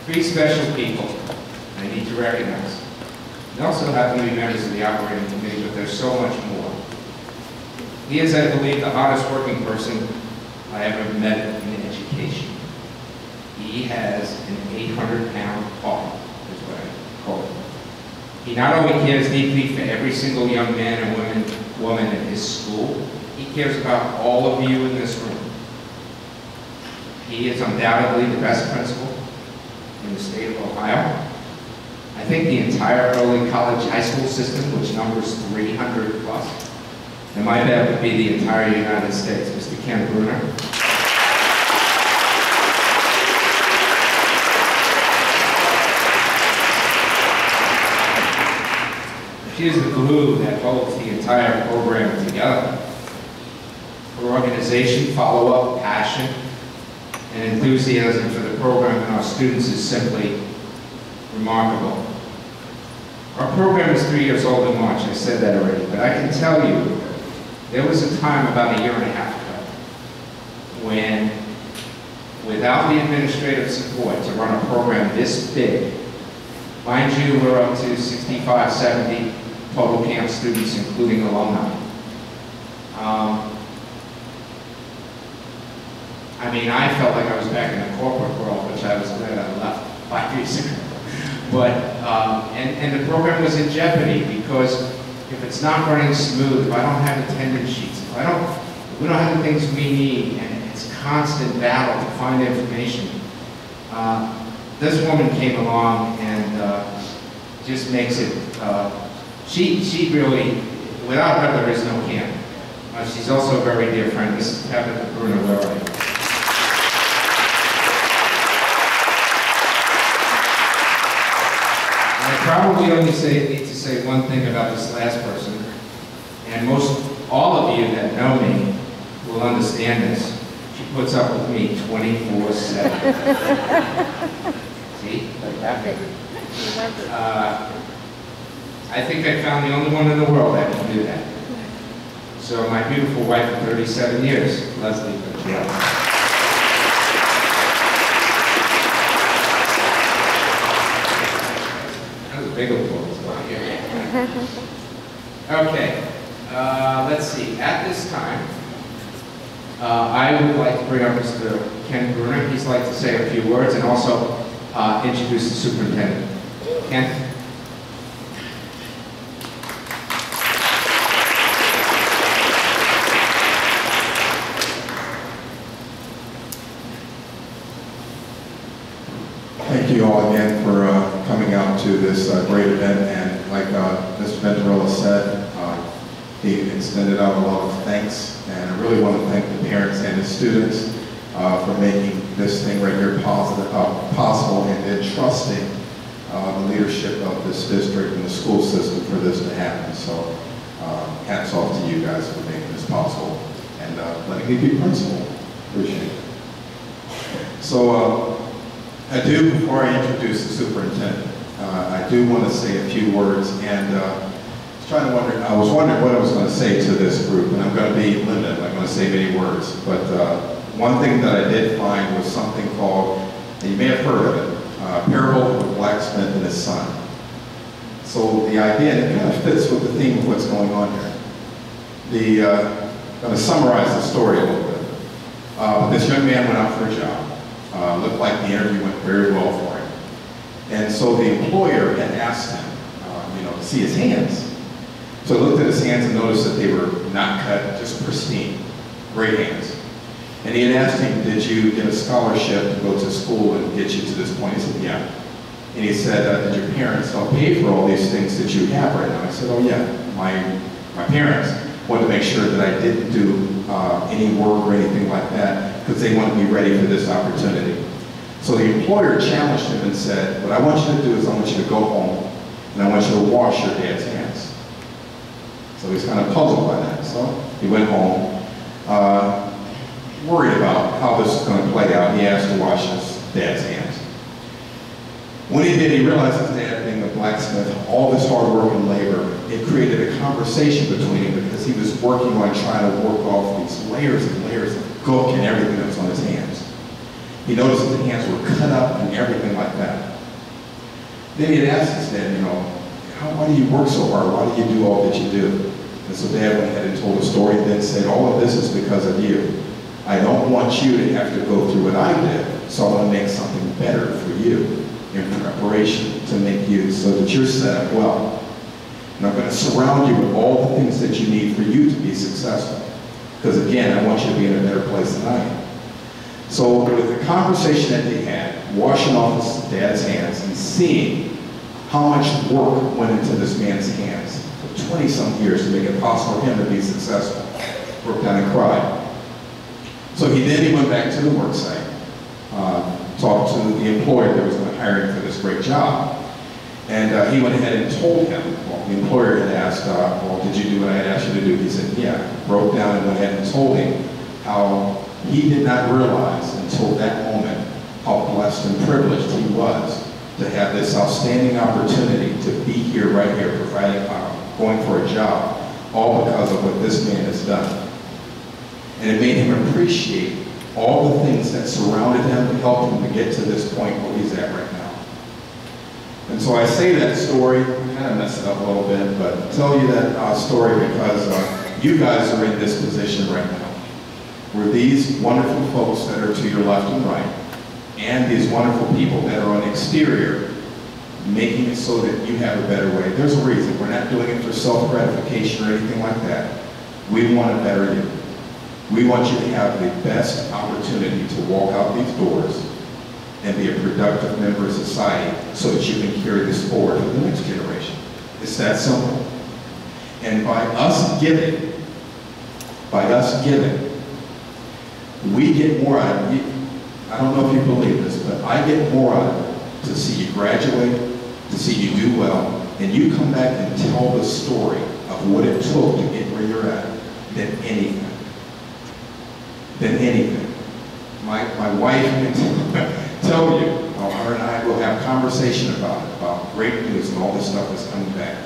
Three special people I need to recognize. They also happen to be members of the operating committee, but there's so much more. He is, I believe, the hardest working person I ever met in education. He has an 800-pound heart, is what I call it. He not only cares deeply for every single young man and woman in his school, he cares about all of you in this room. He is undoubtedly the best principal in the state of Ohio. I think the entire early college high school system, which numbers 300 plus, and my bet would be the entire United States. Mr. Ken Bruner. She is the glue that holds the entire program together. Her organization, follow-up, passion, and enthusiasm for the program and our students is simply remarkable. Our program is 3 years old in March, I said that already, but I can tell you, there was a time about 1.5 years ago when, without the administrative support to run a program this big, mind you, we're up to 65, 70 total camp students, including alumni. I mean, I felt like I was back in the corporate world, which I was glad I left 5 years ago. But, and the program was in jeopardy because if it's not running smooth, if I don't have attendance sheets, if we don't have the things we need, and it's constant battle to find information, this woman came along and just makes it, she really, without her there is no camp. She's also a very dear friend. This is Tabitha Bruno Lurley. I probably only need to say one thing about this last person, and all of you that know me will understand this. She puts up with me 24/7. See? Like that. I think I found the only one in the world that can do that. So my beautiful wife of 37 years, Leslie Fitzgerald. That was a big applause. Okay, let's see. At this time, I would like to bring up Mr. Ken Bruner. He's like to say a few words and also introduce the superintendent. Ken? Thank you all again for coming out to this great event, and like Mr. Venturella said, he extended out a lot of thanks, and I really want to thank the parents and the students for making this thing right here possible and entrusting the leadership of this district and the school system for this to happen. So hats off to you guys for making this possible and letting me be principal. Appreciate it. So I do, before I introduce the superintendent, I do want to say a few words, and I was wondering what I was going to say to this group, and I'm going to be limited. I'm not going to say many words, but one thing that I did find was something called, and you may have heard of it, Parable of the Blacksmith and His Son. So the idea, and it kind of fits with the theme of what's going on here. I'm going to summarize the story a little bit. This young man went out for a job. Looked like the interview went very well for him. And so the employer had asked him, to see his hands. So I looked at his hands and noticed that they were not cut, just pristine, great hands. And he had asked him, did you get a scholarship to go to school and get you to this point? He said, yeah. And he said, did your parents help pay for all these things that you have right now? I said, oh yeah, my parents wanted to make sure that I didn't do any work or anything like that, because they wanted me ready for this opportunity. So the employer challenged him and said, what I want you to do is I want you to go home and I want you to wash your dad's hands. So he's kind of puzzled by that. So he went home, worried about how this is going to play out. He asked to wash his dad's hands. When he did, he realized his dad, being a blacksmith, all this hard work and labor, it created a conversation between him because he was working on trying to work off these layers and layers of gook and everything that was on his hands. He noticed that the hands were cut up and everything like that. Then he had asked his dad, why do you work so hard? Why do you do all that you do? And so Dad went ahead and told a story and then said, all of this is because of you. I don't want you to have to go through what I did, so I want to make something better for you in preparation to make you so that you're set up well. And I'm going to surround you with all the things that you need for you to be successful. Because again, I want you to be in a better place than I am. So with the conversation that they had, washing off his dad's hands and seeing how much work went into this man's hands for 20-some years to make it possible for him to be successful, broke down and cried. So he went back to the work site, talked to the employer that was going to hire him for this great job. And he went ahead and told him, well, the employer had asked, well, did you do what I had asked you to do? He said, yeah. Broke down and went ahead and told him how he did not realize until that moment how blessed and privileged he was to have this outstanding opportunity to be here, right here, providing, going for a job, all because of what this man has done. And it made him appreciate all the things that surrounded him and helped him to get to this point where he's at right now. And so I say that story, kind of mess it up a little bit, but I tell you that story because you guys are in this position right now, where these wonderful folks that are to your left and right, and these wonderful people that are on the exterior, making it so that you have a better way. There's a reason. We're not doing it for self-gratification or anything like that. We want to better you. We want you to have the best opportunity to walk out these doors and be a productive member of society so that you can carry this forward to the next generation. It's that simple. And by us giving, we get more out of it. I don't know if you believe this, but I get more out of it to see you graduate, to see you do well, and you come back and tell the story of what it took to get where you're at than anything. My wife can tell you, her and I will have conversation about great news and all this stuff that's coming back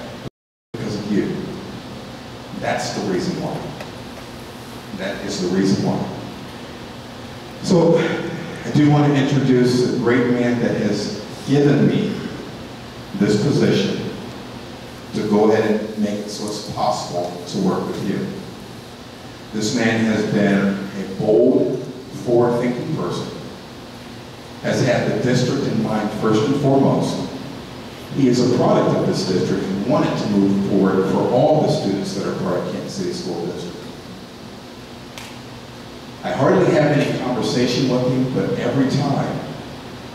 because of you. That's the reason why. That is the reason why. So I do want to introduce a great man that has given me this position to go ahead and make it so it's possible to work with you. This man has been a bold, forward-thinking person, has had the district in mind first and foremost. He is a product of this district and wanted to move forward for all the students that are part of Kansas City School District. I hardly have any conversation with him, but every time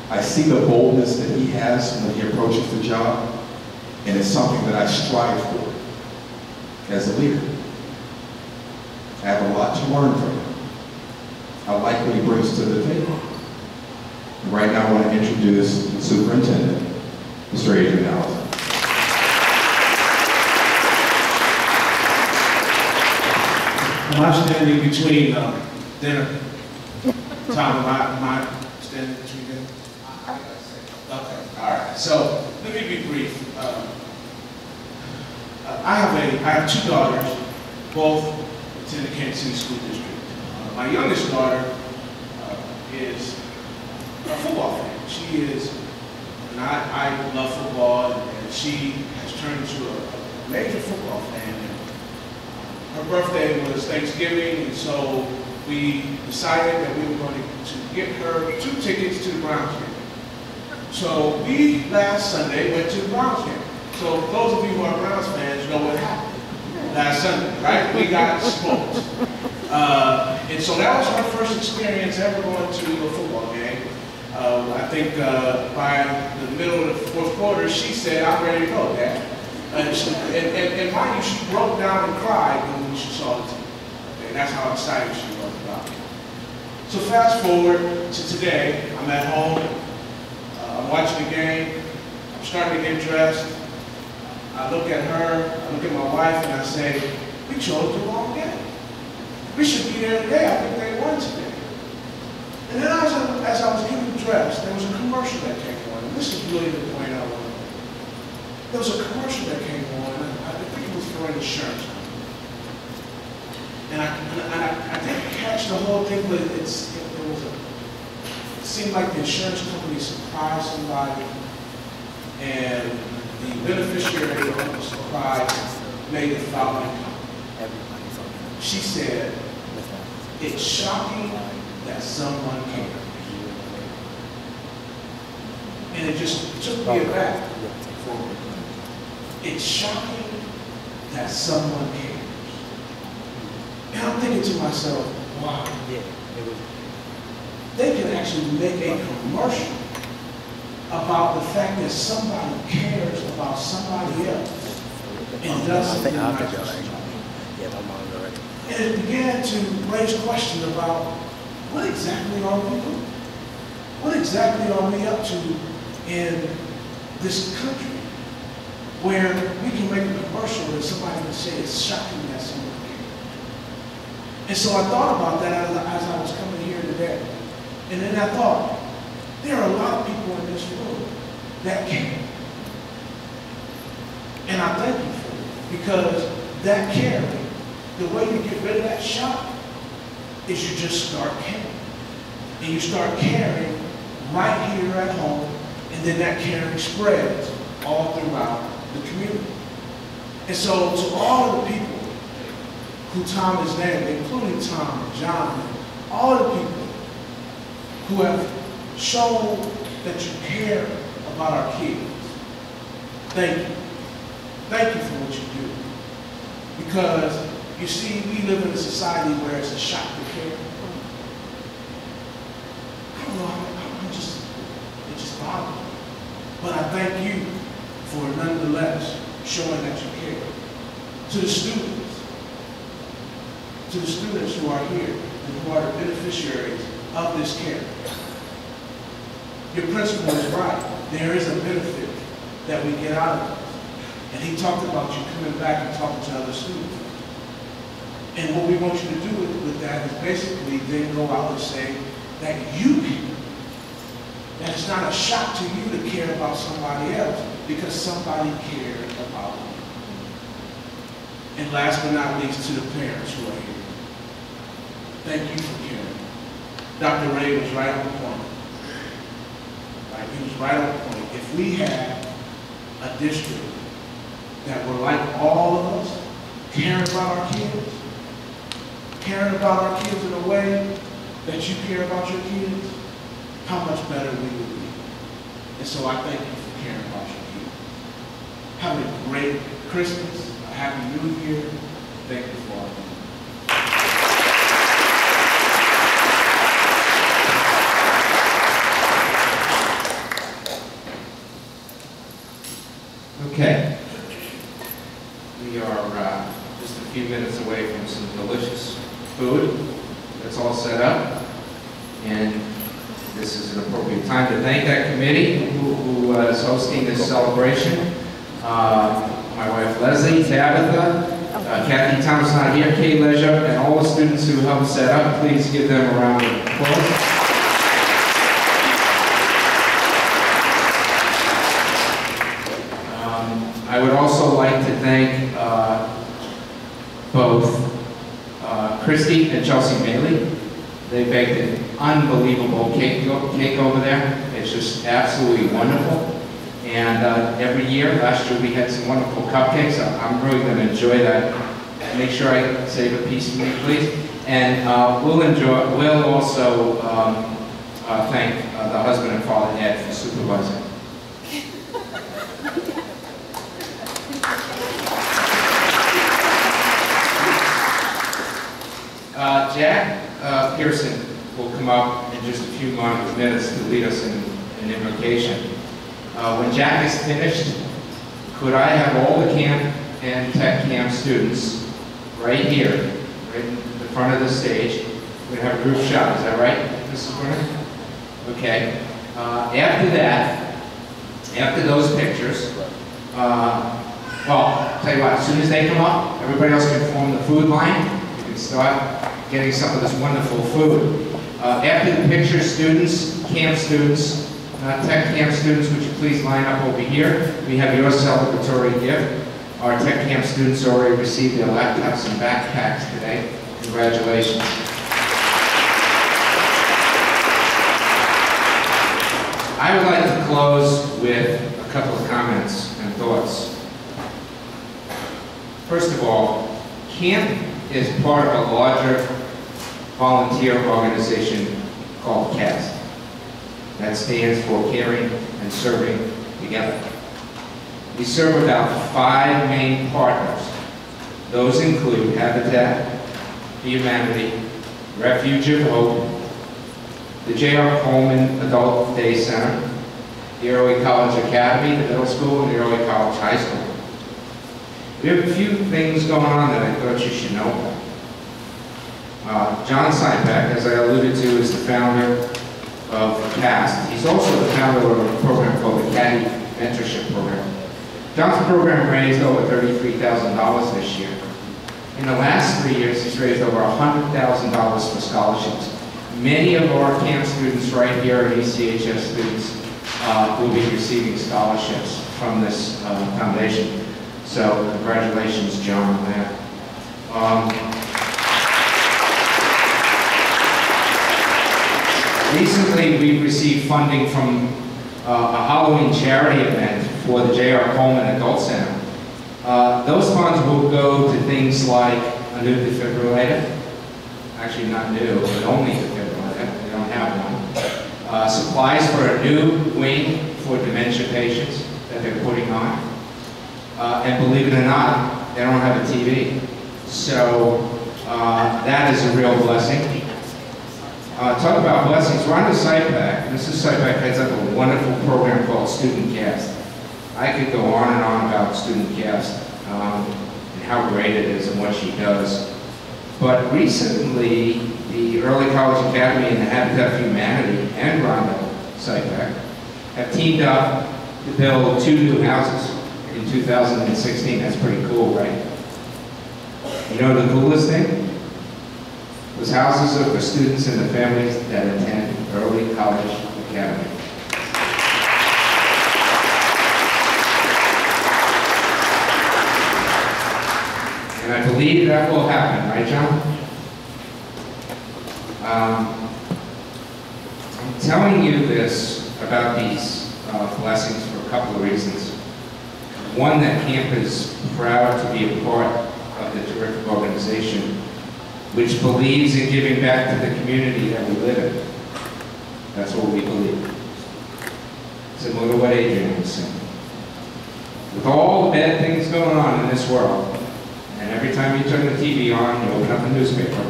I see the boldness that he has when he approaches the job, and it's something that I strive for as a leader. I have a lot to learn from him. I like what he brings to the table. And right now I want to introduce the superintendent, Mr. Adrian Allison. I'm standing between dinner. Tom, am I standing between dinner? Okay, all right. So let me be brief. I have two daughters, both attend the Kansas City School District. My youngest daughter is a football fan. She is, and I love football, and she has turned into a major football fan. And her birthday was Thanksgiving, and so we decided that we were going to get her 2 tickets to the Browns game. So we, last Sunday, went to the Browns game. So those of you who are Browns fans know what happened last Sunday, right? We got smoked. And so that was her first experience ever going to a football game. I think by the middle of the fourth quarter, she said, "I'm ready to go, Dad." And mind you, she broke down and cried when she saw the team. Okay, that's how excited she was about it. So fast forward to today, I'm at home, I'm watching the game, I'm starting to get dressed. I look at her, I look at my wife, and I say, "We chose the wrong game. We should be there today. I think they won today." And then as I was getting dressed, there was a commercial that came on. And this is really the point I want to make. There was a commercial that came on, and I think it was for an insurance company. And I didn't catch the whole thing, but it seemed like the insurance company surprised somebody, and the beneficiary of the surprise made the following comment. She said, "It's shocking that someone cares." And it just took me aback. It's shocking that someone cares. And I'm thinking to myself, wow, they can actually make a commercial about the fact that somebody cares about somebody else and does something nice for somebody. And it began to raise questions about what exactly are we doing? What exactly are we up to in this country where we can make a commercial and somebody can say it's shocking that someone cares? And so I thought about that as I was coming here today. And then I thought, there are a lot of people in this room that care. And I thank you for it, because that caring, the way you get rid of that shock is you just start caring. And you start caring right here at home, and then that caring spreads all throughout the community. And so to all of the people who Tom has named, including Tom, John, all of the people who have shown that you care about our kids, thank you. Thank you for what you do. Because, you see, we live in a society where it's a shock to care. I don't know, But I thank you for nonetheless showing that you care. To the students who are here and who are the beneficiaries of this care. Your principal is right. There is a benefit that we get out of this. And he talked about you coming back and talking to other students. And what we want you to do with that is basically then go out and say that you care. That it's not a shock to you to care about somebody else because somebody cared about you. And last but not least, to the parents who are here. Thank you for caring. Dr. Ray was right on point. Right? He was right on point. If we had a district that were like all of us, caring about our kids in a way that you care about your kids, how much better we would be. And so I thank you for caring about your kids. Have a great Christmas, a happy New Year. Thank you for all of you. Okay. We are just a few minutes away from some delicious food. That's all set up. And this is an appropriate time to thank that committee who is hosting this celebration. My wife Leslie, Tabitha, Kathy Thomas not here, Kay Leisure, and all the students who helped set up. Please give them a round of applause. I would also like to thank both Christy and Chelsea Bailey. They baked an unbelievable cake over there. It's just absolutely wonderful. And every year, last year we had some wonderful cupcakes. I'm really going to enjoy that. Make sure I save a piece for me, please. And we'll also thank the husband and father, Ed, for supervising. Jack Pearson will come up in just a few minutes to lead us in an invocation. When Jack is finished, could I have all the camp and tech camp students right here, right in the front of the stage? We're going to have a group shot, is that right, Mrs. Brennan? Okay. After that, after those pictures, well, tell you what, as soon as they come up, everybody else can form the food line. You can start getting some of this wonderful food. After the pictures, students, camp students, tech camp students, would you please line up over here? We have your celebratory gift. Our tech camp students already received their laptops and backpacks today. Congratulations. I would like to close with a couple of comments and thoughts. First of all, camp is part of a larger volunteer organization called CAST. That stands for Caring and Serving Together. We serve about 5 main partners. Those include Habitat for Humanity, Refuge of Hope, the J.R. Coleman Adult Day Center, the Early College Academy, the middle school, and the Early College High School. We have a few things going on that I thought you should know about. John Steinbeck, as I alluded to, is the founder of CAST. He's also the founder of a program called the Caddy Mentorship Program. John's program raised over $33,000 this year. In the last 3 years, he's raised over $100,000 for scholarships. Many of our camp students right here, and ECHS students, will be receiving scholarships from this foundation. So congratulations, John, on that. Recently, we received funding from a Halloween charity event for the J.R. Coleman Adult Center. Those funds will go to things like a new defibrillator, actually not new, but only defibrillator, we don't have one. Supplies for a new wing for dementia patients that they're putting on. And believe it or not, they don't have a TV. So that is a real blessing. talk about blessings. Rhonda Sypak, Mrs. Sypak heads up a wonderful program called Student Cast. I could go on and on about Student Cast and how great it is and what she does. But recently, the Early College Academy and the Habitat for Humanity and Rhonda Sypak have teamed up to build 2 new houses in 2016. That's pretty cool, right? You know the coolest thing? Those houses are for students and the families that attend Early College Academy. And I believe that will happen, right, John? I'm telling you this about these blessings for a couple of reasons. One, that camp is proud to be a part of the terrific organization which believes in giving back to the community that we live in. That's what we believe. Similar to what Adrian was saying. With all the bad things going on in this world, and every time you turn the TV on, you open up a newspaper,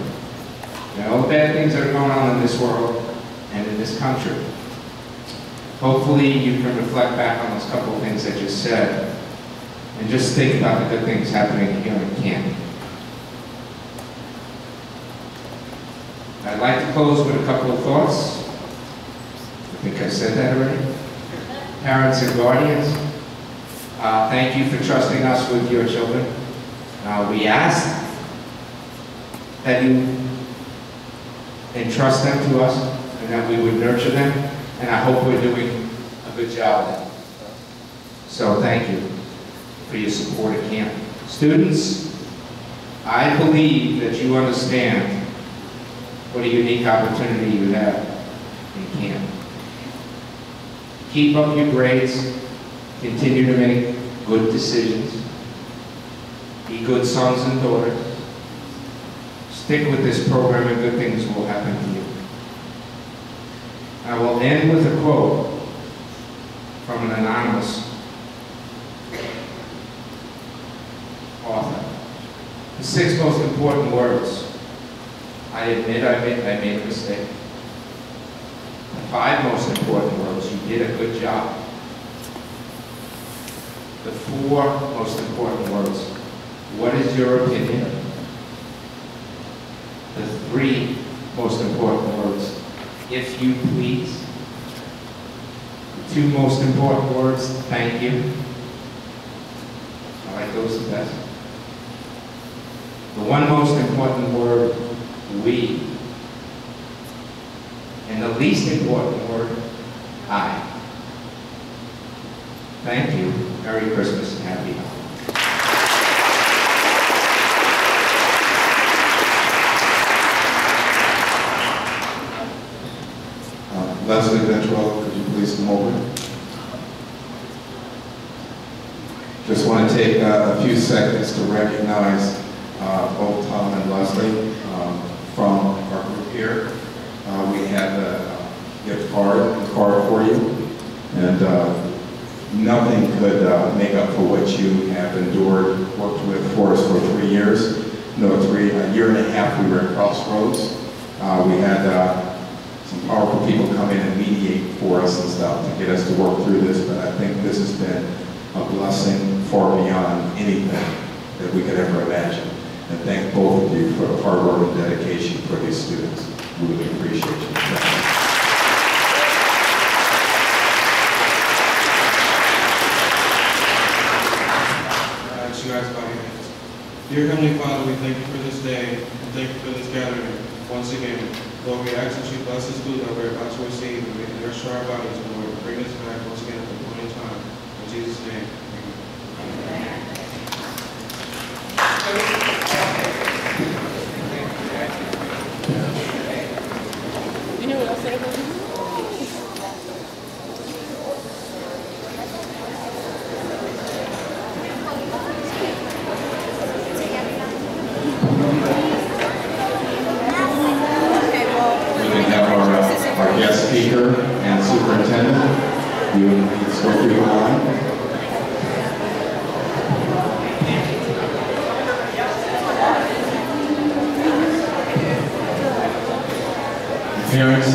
and all the bad things that are going on in this world and in this country, hopefully you can reflect back on those couple of things I just said, and just think about the good things happening here in camp. I'd like to close with a couple of thoughts. I think I said that already. Parents and guardians, thank you for trusting us with your children. We ask that you entrust them to us and that we would nurture them, and I hope we're doing a good job of that. So thank you for your support at camp. Students, I believe that you understand what a unique opportunity you have in camp. Keep up your grades, continue to make good decisions, be good sons and daughters, stick with this program and good things will happen to you. I will end with a quote from an anonymous author. The 6 most important words. I admit I made a mistake. The 5 most important words. You did a good job. The 4 most important words. What is your opinion? The 3 most important words. If you please. The 2 most important words. Thank you. I like those the best. The 1 most important word. We. And the least important word, I. Thank you. Merry Christmas and Happy Holidays. Leslie Ventrell, could you please come over? Just want to take a few seconds to recognize both Tom and Leslie from our group here. We have a gift card for you, and nothing could make up for what you have endured, worked with for us for 3 years. No, a year and a half we were at Crossroads. We had some powerful people come in and mediate for us and stuff to get us to work through this, but I think this has been a blessing far beyond anything that we could ever imagine. And thank both of you for the hard work and dedication for these students. We really appreciate you. You guys bow your heads. Dear Heavenly Father, we thank you for this day and thank you for this gathering once again. Lord, we ask that you bless this food that we're about to receive and we can nourish our bodies, and Lord, bring us back once again at the appointed time. In Jesus' name, amen. You know what I said? Our guest speaker and superintendent, you please go through the line. Parents,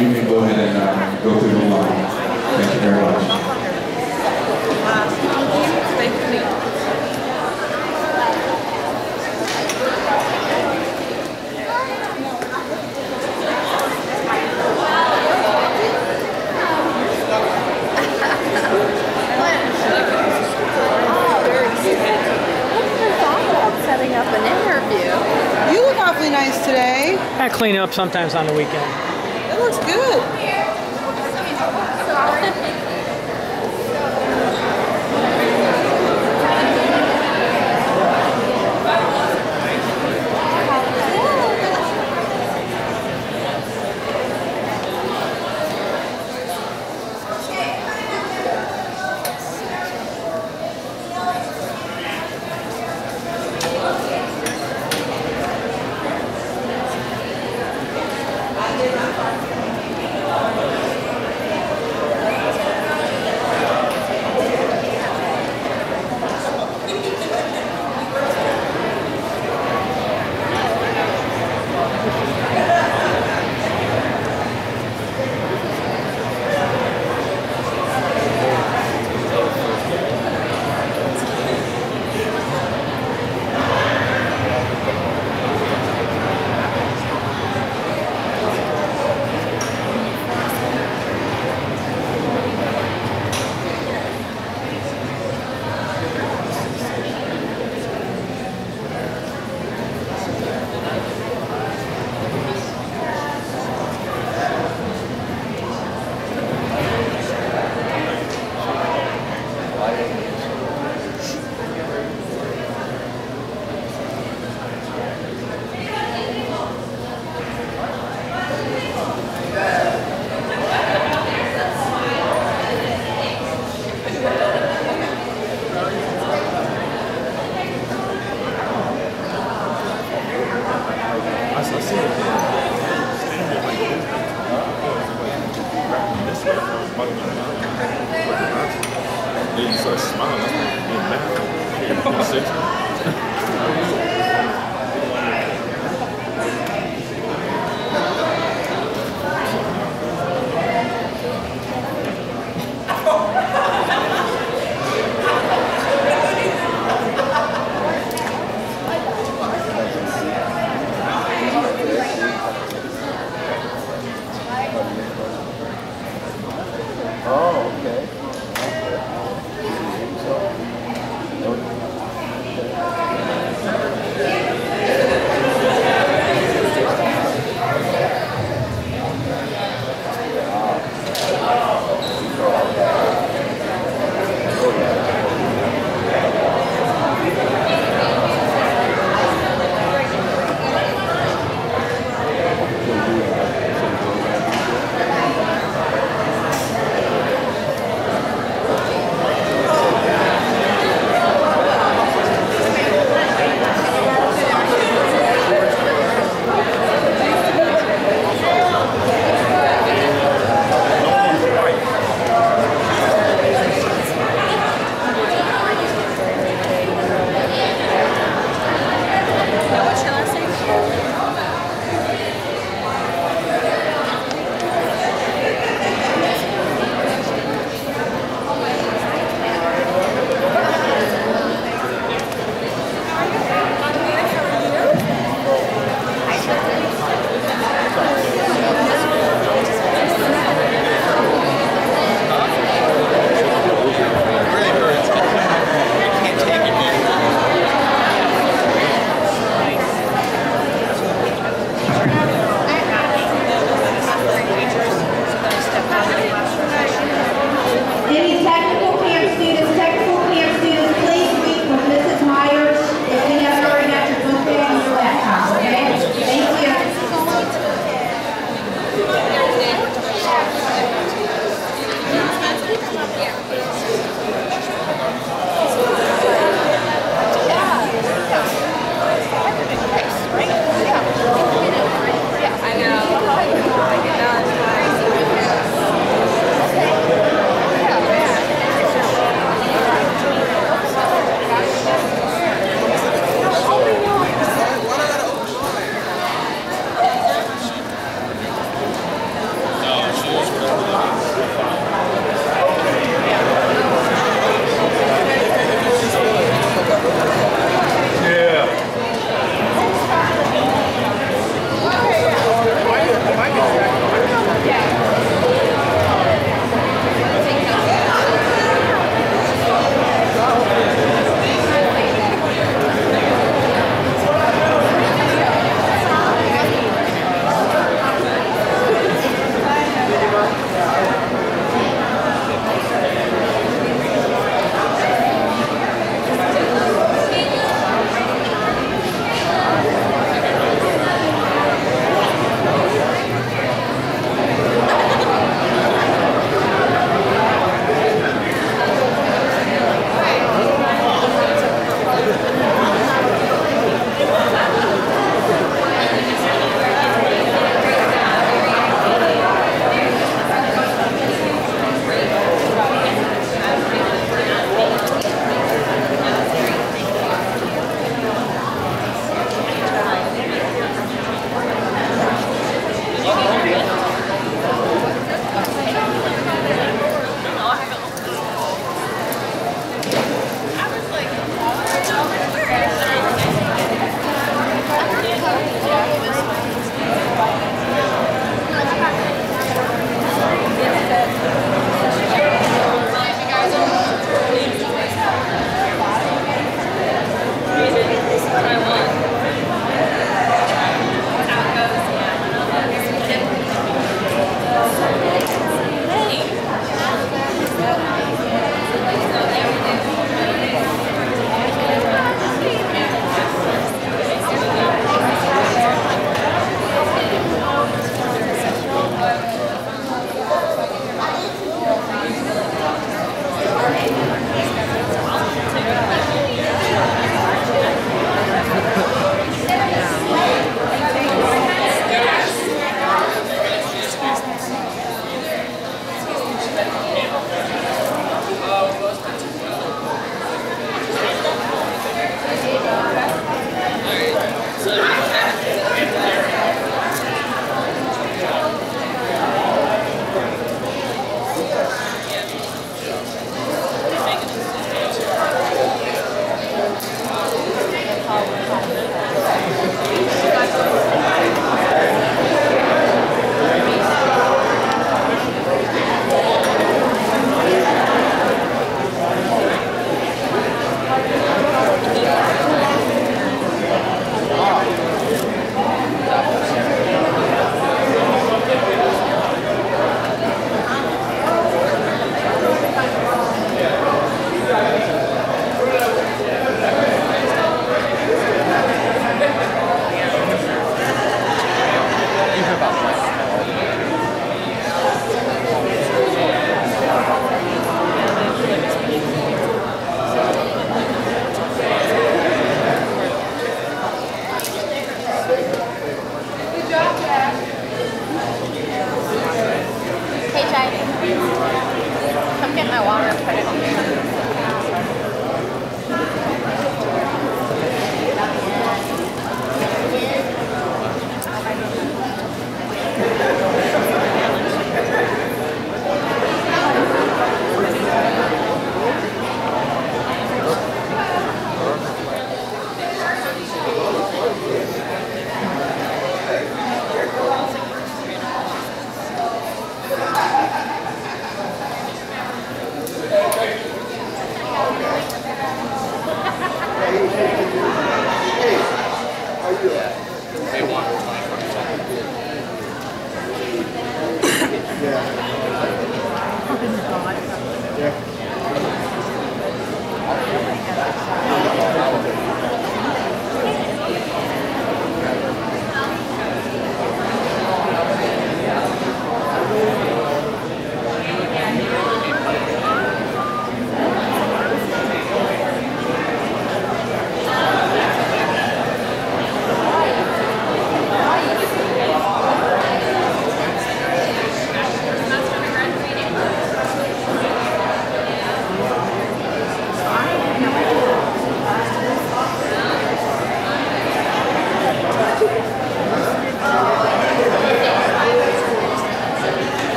you can go ahead and go through the line. Thank you very much. Stay clean. Setting up an interview. You look awfully nice today. I clean up sometimes on the weekend. It looks good. Then you start smiling, being mad. Oh, okay.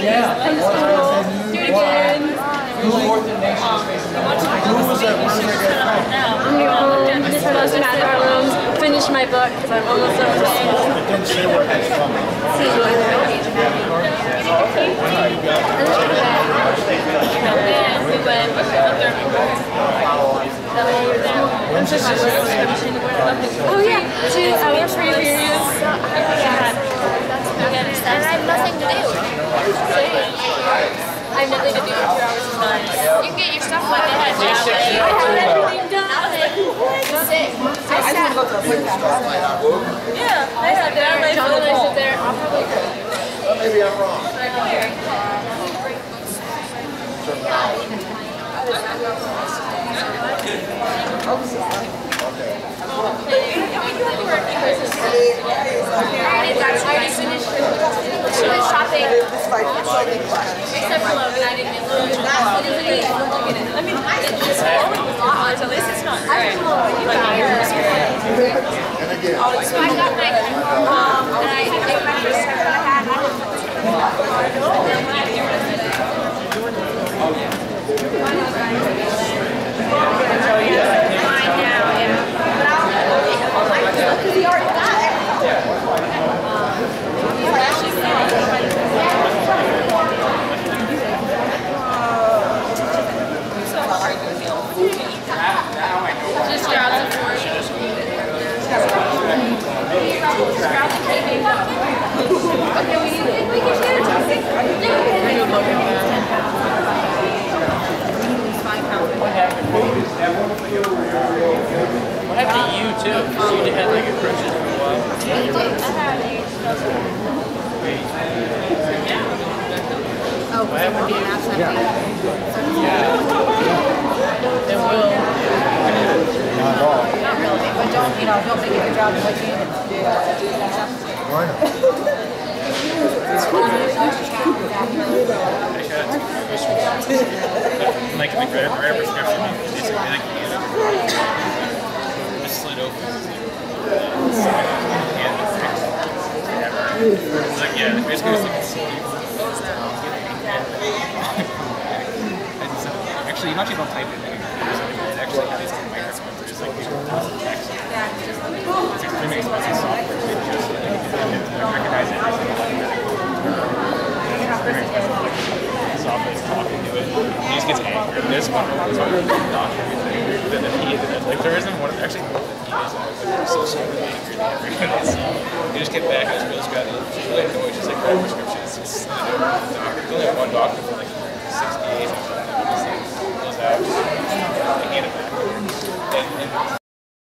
Yeah. Do it again. Who was that? I'm supposed to be in our rooms, finish my book because I'm almost done with it. It didn't say what it's from. Oh yeah, I work for you. And I have nothing to do. I have nothing to do. 2 hours is nice. You can get your stuff like that. I have everything done. Sick. I just want to go to a quick Yeah, I sit there, my phone, I sit there. I'll probably go. Maybe I'm wrong. She went shopping. Except for Logan, I didn't get Logan. I mean, it's at least it's not great. So I got my, and I think my first time that I had, mine now, yeah. But I'll, because he already got it. Just grab some more. Okay, we can share it. What happened to you too? Because you had like a crutches for a while. Oh, what happened to you? Yeah. It will. Not at all. Not really, but don't make it your job to let you do Why not? Like the rare prescription, basically like just slid open. It's like, yeah, basically it's like a CD. Actually, you actually don't type it in. It actually has these microsponsors, like these text. It's extremely expensive software. It just recognize it. Software is talking to it. He just gets angry. This one is not everything. Then the P, like there isn't one, actually more than P is so super angry that everybody can see. You just get back, I was really scratchy. She's really annoyed. She's like,